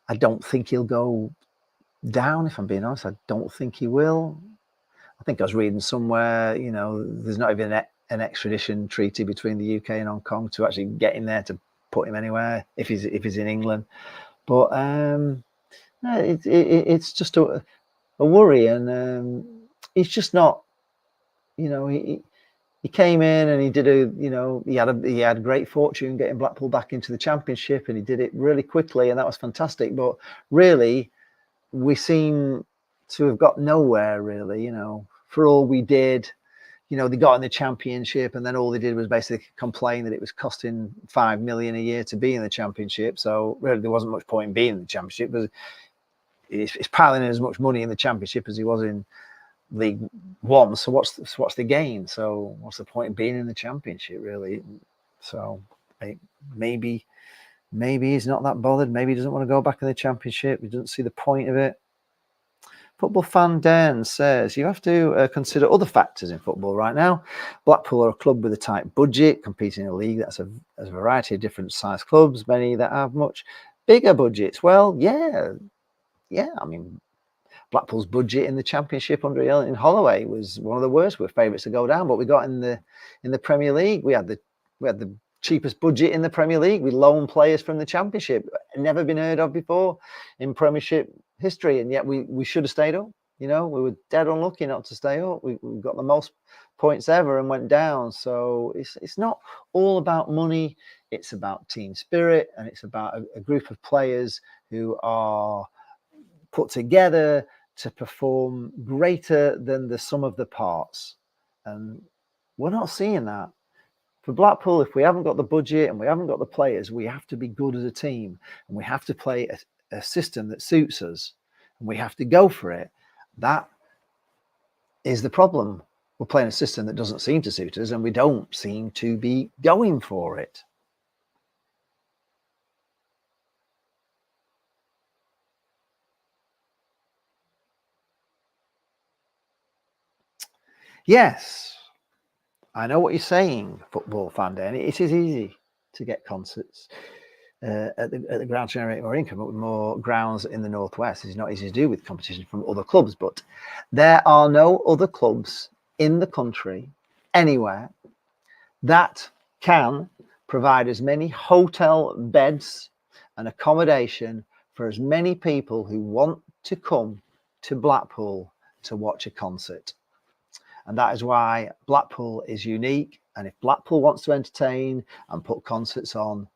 I don't think he'll go down, if I'm being honest. I don't think he will. I think I was reading somewhere, there's not even an extradition treaty between the UK and Hong Kong to actually get him there to put him anywhere if he's in England. But it's just a worry, and he's just not. He came in and he did he had great fortune getting Blackpool back into the Championship, and he did it really quickly, and that was fantastic. But really, we seem to have got nowhere, really. For all we did, they got in the Championship, and then all they did was basically complain that it was costing $5 million a year to be in the Championship. So really, there wasn't much point in being in the Championship, but it's piling in as much money in the Championship as he was in League One. So what's the gain? So what's the point in being in the Championship, really? So maybe he's not that bothered. Maybe he doesn't want to go back in the Championship. He doesn't see the point of it. Football fan Dan says, you have to consider other factors in football right now. Blackpool are a club with a tight budget, competing in a league that's a variety of different size clubs, many that have much bigger budgets. Well, yeah. I mean, Blackpool's budget in the Championship under Ian Holloway was one of the worst. We were favourites to go down, but we got in the Premier League. We had the cheapest budget in the Premier League. We loaned players from the Championship, never been heard of before in Premiership history, and yet we should have stayed up. We were dead unlucky not to stay up. We got the most points ever and went down. So it's not all about money. It's about team spirit, and it's about a group of players who are put together to perform greater than the sum of the parts. And we're not seeing that. For Blackpool, if we haven't got the budget and we haven't got the players, we have to be good as a team, and we have to play a system that suits us. and we have to go for it. That is the problem. We're playing a system that doesn't seem to suit us, and we don't seem to be going for it. Yes, I know what you're saying, football fan day. And it is easy to get concerts at the ground to generate more income, but with more grounds in the Northwest. It's not easy to do with competition from other clubs, but there are no other clubs in the country anywhere that can provide as many hotel beds and accommodation for as many people who want to come to Blackpool to watch a concert. And that is why Blackpool is unique. And if Blackpool wants to entertain and put concerts on,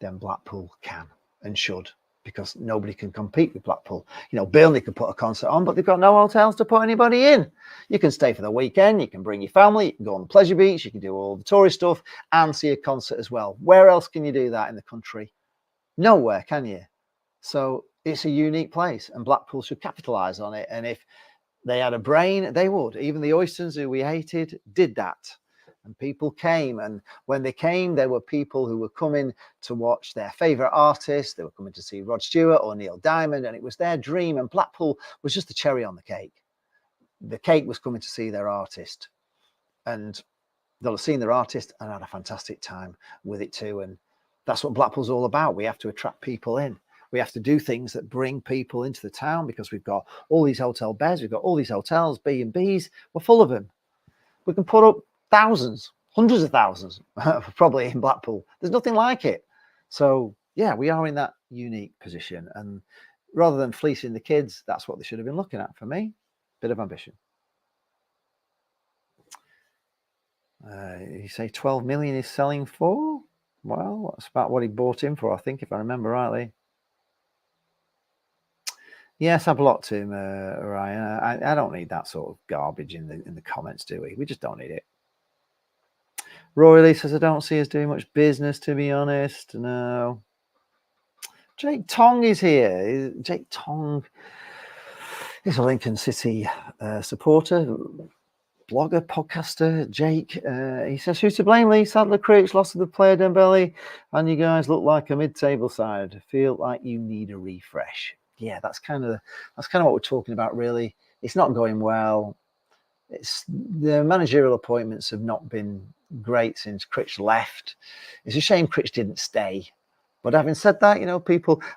then Blackpool can and should, because nobody can compete with Blackpool. You know, Burnley can put a concert on, but they've got no hotels to put anybody in. You can stay for the weekend, you can bring your family, you can go on the pleasure beach, you can do all the tourist stuff and see a concert as well. Where else can you do that in the country? Nowhere, can you? So it's a unique place, and Blackpool should capitalise on it. And if they had a brain, they would. Even the Oysters, who we hated, did that. And people came. And when they came, there were people who were coming to watch their favourite artist. They were coming to see Rod Stewart or Neil Diamond. And it was their dream. And Blackpool was just the cherry on the cake. The cake was coming to see their artist. And they'll have seen their artist and had a fantastic time with it too. And that's what Blackpool's all about. We have to attract people in. We have to do things that bring people into the town, because we've got all these hotel beds, we've got all these hotels, B&Bs, we're full of them. We can put up thousands, hundreds of thousands, probably in Blackpool. There's nothing like it. So yeah, we are in that unique position. And rather than fleecing the kids, that's what they should have been looking at for me. Bit of ambition. You say 12 million is selling for? Well, that's about what he bought him for, I think, if I remember rightly. Yes, I blocked him, Ryan. I don't need that sort of garbage in the comments, do we? We just don't need it. Roy Lee says, I don't see us doing much business, to be honest. No. Jake Tong is here. Jake Tong is a Lincoln City supporter, blogger, podcaster. Jake, he says, who's to blame, Lee? Sadler, Critch, loss of the player, Dembele, and you guys look like a mid-table side. Feel like you need a refresh. Yeah, that's kind of what we're talking about, really. It's not going well. It's the managerial appointments have not been great since Critch left. It's a shame Critch didn't stay. But having said that, you know,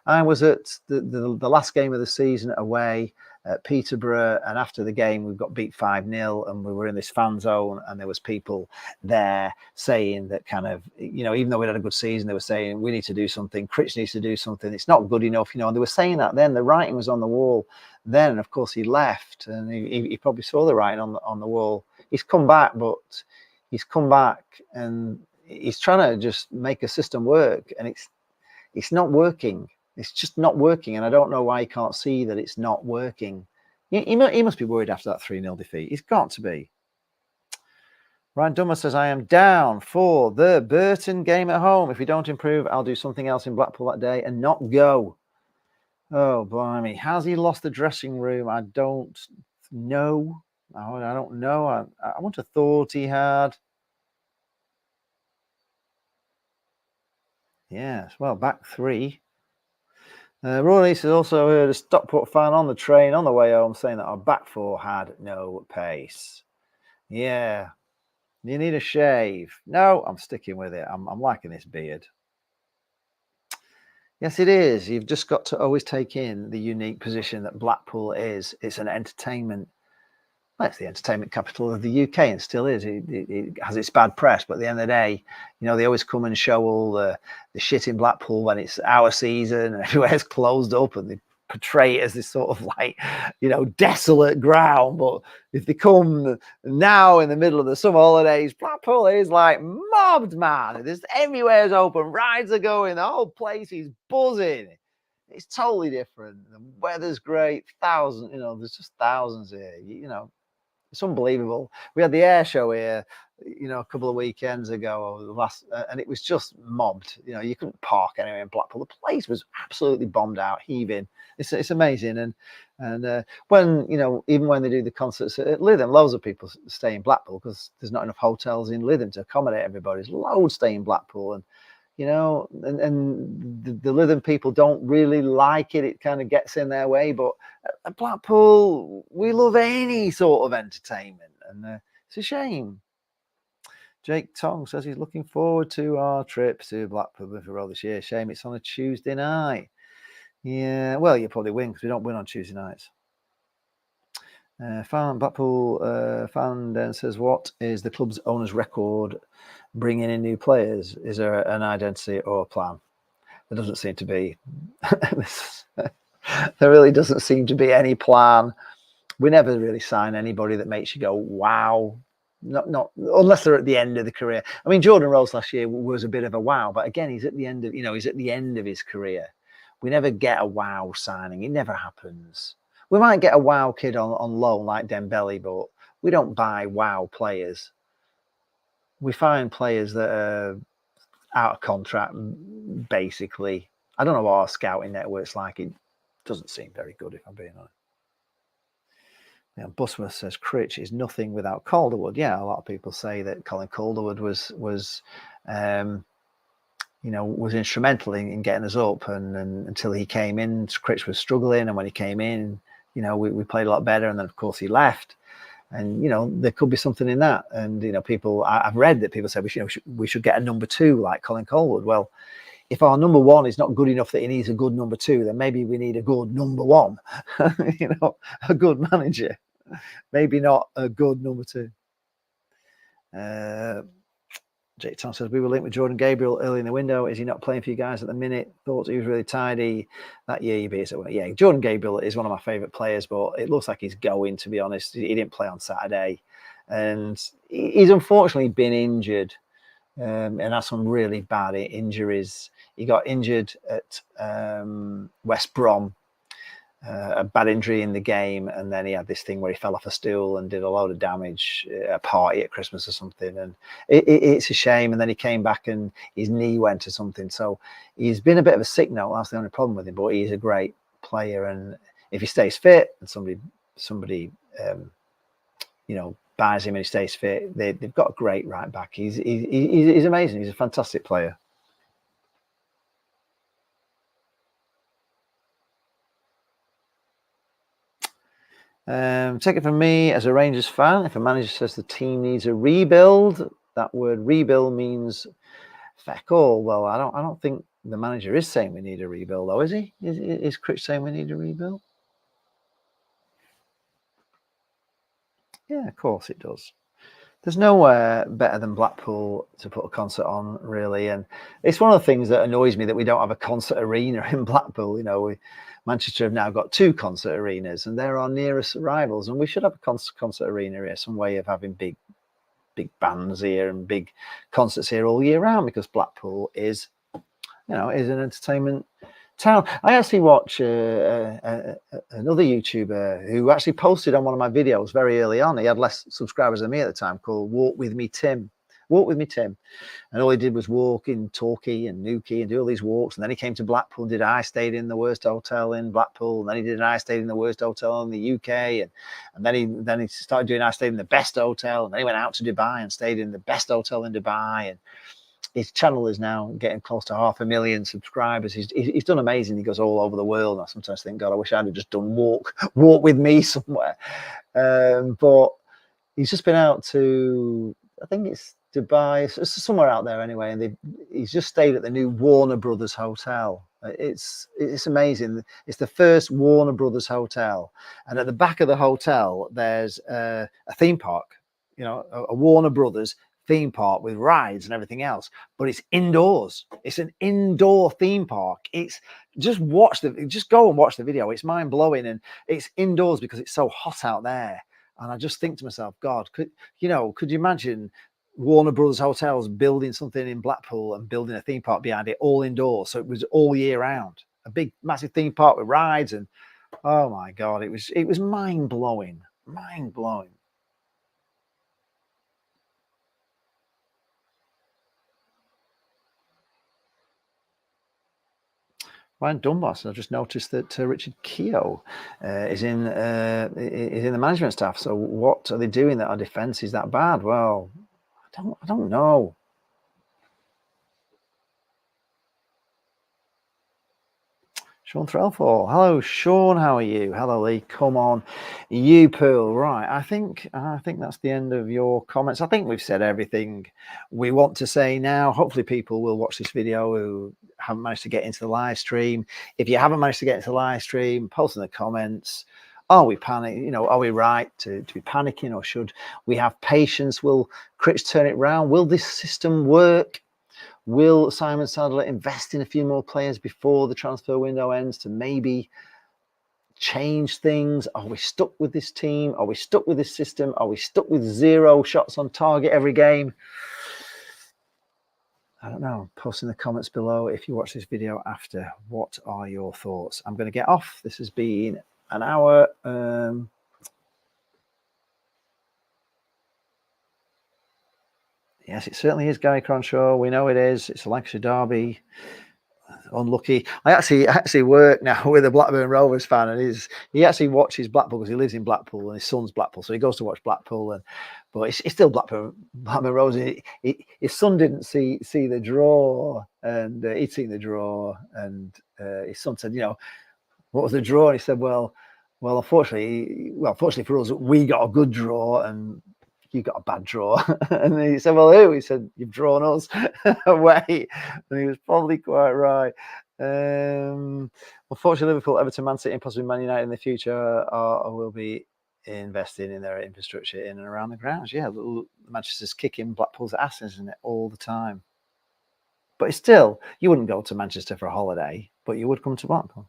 I was at the last game of the season away at Peterborough, and after the game we got beat 5-0, and we were in this fan zone, and there was people there saying that kind of, you know, even though we had a good season, they were saying we need to do something, Critch needs to do something, it's not good enough, you know, and they were saying that then. The writing was on the wall then, and of course he left, and he probably saw the writing on the wall. He's come back, and he's trying to just make a system work, and it's not working. It's just not working, and I don't know why he can't see that it's not working. He must be worried after that 3-0 defeat. He's got to be. Ryan Dummer says, I am down for the Burton game at home. If we don't improve, I'll do something else in Blackpool that day and not go. Oh, blimey. Has he lost the dressing room? I don't know. I don't know. I want to thought he had. Yes, well, back three. Roy has also heard a Stockport fan on the train on the way home saying that our back four had no pace. Yeah, you need a shave. No, I'm sticking with it. I'm liking this beard. Yes, it is. You've just got to always take in the unique position that Blackpool is. It's an entertainment. Well, it's the entertainment capital of the UK, and still is. It has its bad press, but at the end of the day, you know, they always come and show all the shit in Blackpool when it's our season and everywhere's closed up, and they portray it as this sort of like, you know, desolate ground. But if they come now in the middle of the summer holidays, Blackpool is like mobbed, man. There's everywhere's open, rides are going, the whole place is buzzing. It's totally different. The weather's great. Thousands, you know, there's just thousands here. You know, it's unbelievable. We had the air show here you know, a couple of weekends ago or the last, and it was just mobbed. You know, you couldn't park anywhere in Blackpool. The place was absolutely bombed out, heaving. It's amazing. And when, you know, even when they do the concerts at Lytham, loads of people stay in Blackpool because there's not enough hotels in Lytham to accommodate everybody. There's loads stay in Blackpool, and you know, and the Lytham people don't really like it. It kind of gets in their way. But at Blackpool, we love any sort of entertainment, and it's a shame. Jake Tong says he's looking forward to our trip to Blackpool Road this year. Shame it's on a Tuesday night. Yeah, well, you probably win because we don't win on Tuesday nights. Blackpool fan then says, what is the club's owner's record bringing in new players? Is there an identity or a plan? There doesn't seem to be. There really doesn't seem to be any plan. We never really sign anybody that makes you go, wow. Not unless they're at the end of the career. I mean, Jordan Rhodes last year was a bit of a wow, but again, he's at the end of, you know, he's at the end of his career. We never get a wow signing. It never happens. We might get a wow kid on loan like Dembele, but we don't buy wow players. We find players that are out of contract, basically. I don't know what our scouting network's like. It doesn't seem very good, if I'm being honest. You know, Busworth says Critch is nothing without Calderwood. Yeah, a lot of people say that Colin Calderwood was you know, was instrumental in getting us up, and until he came in, Critch was struggling, and when he came in, you know, we played a lot better, and then of course he left, and you know, there could be something in that, and you know, people, I've read that people say we should get a number 2 like Colin Calderwood. Well, if our number 1 is not good enough that he needs a good number 2, then maybe we need a good number 1. You know, a good manager, maybe not a good number 2. Jake Tom says, we were linked with Jordan Gabriel early in the window. Is he not playing for you guys at the minute? Thought he was really tidy. That year you beat us. Yeah, Jordan Gabriel is one of my favourite players, but it looks like he's going, to be honest. He didn't play on Saturday. And he's unfortunately been injured. And has some really bad injuries. He got injured at West Brom, a bad injury in the game, and then he had this thing where he fell off a stool and did a load of damage at a party at Christmas or something, and it's a shame. And then he came back and his knee went or something, so he's been a bit of a sick note. That's the only problem with him, but he's a great player, and if he stays fit and somebody you know, buys him and he stays fit, they've got a great right back. He's amazing. He's a fantastic player. Take it from me as a Rangers fan, if a manager says the team needs a rebuild, that word rebuild means feck all. Well, I don't think the manager is saying we need a rebuild, though, is he? Is Critch saying we need a rebuild? Yeah, of course it does. There's nowhere better than Blackpool to put a concert on, really. And it's one of the things that annoys me that we don't have a concert arena in Blackpool. You know, Manchester have now got 2 concert arenas, and they're our nearest rivals. And we should have a concert arena here, some way of having big bands here and big concerts here all year round, because Blackpool is, you know, is an entertainment town. I actually watch another YouTuber who actually posted on one of my videos very early on. He had less subscribers than me at the time, called Walk With Me Tim. And all he did was walk in Torquay and Newquay and do all these walks. And then he came to Blackpool and did I stayed in the worst hotel in Blackpool. And then he did I stayed in the worst hotel in the UK. And then he started doing I stayed in the best hotel. And then he went out to Dubai and stayed in the best hotel in Dubai. And his channel is now getting close to 500,000 subscribers. He's done amazing. He goes all over the world. I sometimes think, God, I wish I'd have just done walk with me somewhere. But he's just been out to, I think it's Dubai, it's somewhere out there anyway, and he's just stayed at the new Warner Brothers Hotel. It's amazing. It's the first Warner Brothers hotel, and at the back of the hotel there's a theme park, you know, a Warner Brothers theme park with rides and everything else, but it's indoors. It's an indoor theme park. It's just go and watch the video. It's mind blowing, and it's indoors because it's so hot out there. And I just think to myself, God, could you imagine Warner Brothers Hotels building something in Blackpool and building a theme park behind it, all indoors, so it was all year round, a big massive theme park with rides, and oh my God, it was mind blowing. Ryan Dunbar. I've just noticed that Richard Keogh is in the management staff. So what are they doing that our defence is that bad? Well, I don't know. Sean Threlfall. Hello, Sean. How are you? Hello, Lee. Come on, you pool. Right. I think that's the end of your comments. I think we've said everything we want to say now. Hopefully, people will watch this video who haven't managed to get into the live stream. If you haven't managed to get into the live stream, post in the comments. Are we panicking? You know, are we right to be panicking, or should we have patience? Will Critch turn it round? Will this system work? Will Simon Sadler invest in a few more players before the transfer window ends to maybe change things? Are we stuck with this team? Are we stuck with this system? Are we stuck with 0 shots on target every game? I don't know. Post in the comments below if you watch this video after. What are your thoughts? I'm going to get off. This has been an hour. Yes, it certainly is Gary Cronshaw. We know it is. It's a Lancashire derby. Unlucky. I actually work now with a Blackburn Rovers fan, and he actually watches Blackpool because he lives in Blackpool and his son's Blackpool, so he goes to watch Blackpool. But it's still Blackburn Rovers. His son didn't see the draw, and he'd seen the draw, and his son said, you know, what was the draw? And he said, well, unfortunately for us, we got a good draw, and you got a bad draw. And he said, well, who? He said, you've drawn us away. And he was probably quite right. Unfortunately, Liverpool, Everton, Man City, and possibly Man United in the future will be investing in their infrastructure in and around the grounds. Yeah, Manchester's kicking Blackpool's ass, isn't it, all the time? But it's still, you wouldn't go to Manchester for a holiday, but you would come to Blackpool.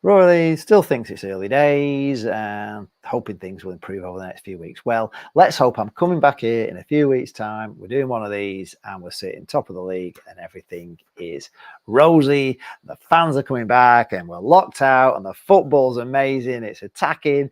Rory still thinks it's early days and hoping things will improve over the next few weeks. Well, let's hope. I'm coming back here in a few weeks' time. We're doing one of these and we're sitting top of the league and everything is rosy. The fans are coming back and we're locked out and the football's amazing. It's attacking.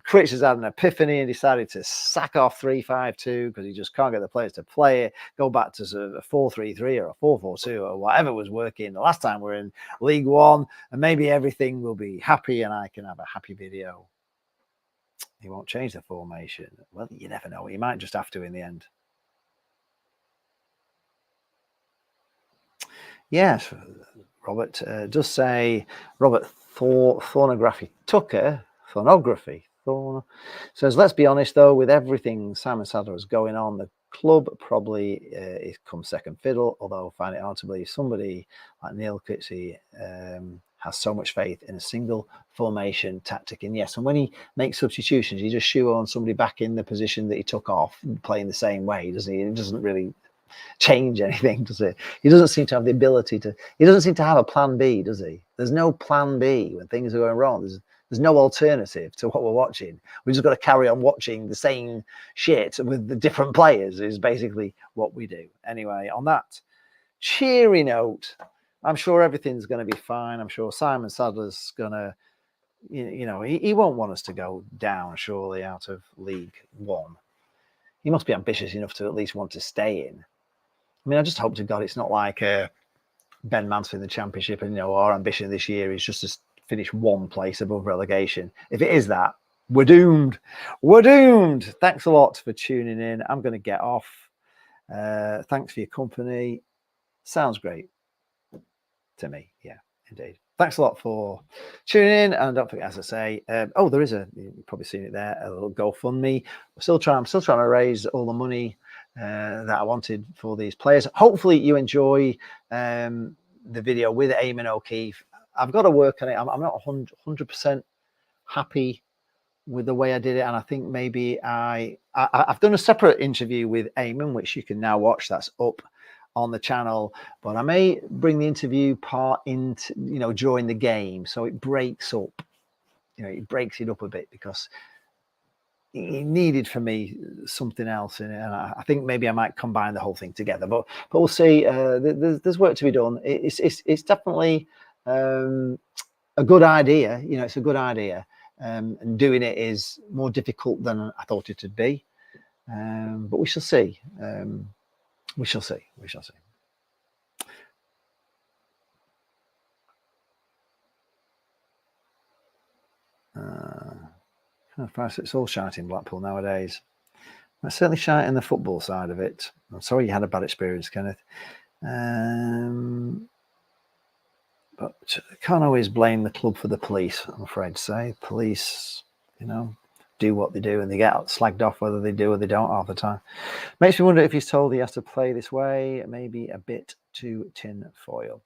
Critch has had an epiphany and decided to sack off 3-5-2 because he just can't get the players to play it, go back to sort of a 4-3-3 or a 4-4-2 or whatever was working the last time we're in League One, and maybe everything will be happy and I can have a happy video. He won't change the formation. Well, you never know. He might just have to in the end. Yes, Robert does say, Robert Thornography Tucker, Thornography says, let's be honest though, with everything Simon Sadler is going on, the club probably is come second fiddle, although I find it hard to believe somebody like Neil Kitsey has so much faith in a single formation tactic. And yes, and when he makes substitutions, he just shoehorns somebody back in the position that he took off, playing the same way, doesn't he? It doesn't really change anything, does it? He doesn't seem to have the ability to, he doesn't seem to have a plan B, does he? There's no plan B when things are going wrong. There's no alternative to what we're watching. We just got to carry on watching the same shit with the different players is basically what we do. Anyway, on that cheery note, I'm sure everything's going to be fine. I'm sure Simon Sadler's going to, you know, he won't want us to go down, surely, out of League One. He must be ambitious enough to at least want to stay in. I mean, I just hope to God it's not like Ben Mansfield in the Championship and, you know, our ambition this year is just to finish one place above relegation. If it is that, we're doomed. We're doomed. Thanks a lot for tuning in. I'm going to get off. Thanks for your company. Sounds great to me. Yeah, indeed. Thanks a lot for tuning in. And don't forget, as I say, oh, there is you've probably seen it there, a little GoFundMe. I'm still trying to raise all the money that I wanted for these players. Hopefully you enjoy the video with Eamon O'Keefe. I've got to work on it. I'm not 100% happy with the way I did it, and I think maybe I've done a separate interview with Eamon, which you can now watch. That's up on the channel, but I may bring the interview part into, you know, during the game, so it breaks up. You know, it breaks it up a bit because it needed for me something else in it, and I think maybe I might combine the whole thing together. But we'll see. There's work to be done. It's definitely a good idea. You know, it's a good idea, and doing it is more difficult than I thought it would be. But we shall see. We shall see. We shall see. Oh, perhaps it's all shite in Blackpool nowadays. It's certainly shite in the football side of it. I'm sorry you had a bad experience, Kenneth. But can't always blame the club for the police, I'm afraid to say. Police, do what they do and they get slagged off whether they do or they don't half the time. Makes me wonder if he's told he has to play this way. Maybe a bit too tin foil.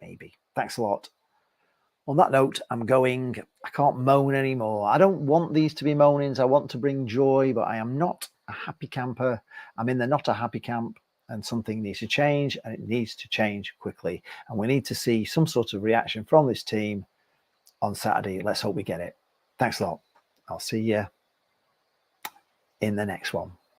Maybe. Thanks a lot. On that note, I'm going. I can't moan anymore. I don't want these to be moanings. I want to bring joy, but I am not a happy camper. I'm in the not a happy camp, and something needs to change, and it needs to change quickly. And we need to see some sort of reaction from this team on Saturday. Let's hope we get it. Thanks a lot. I'll see you in the next one.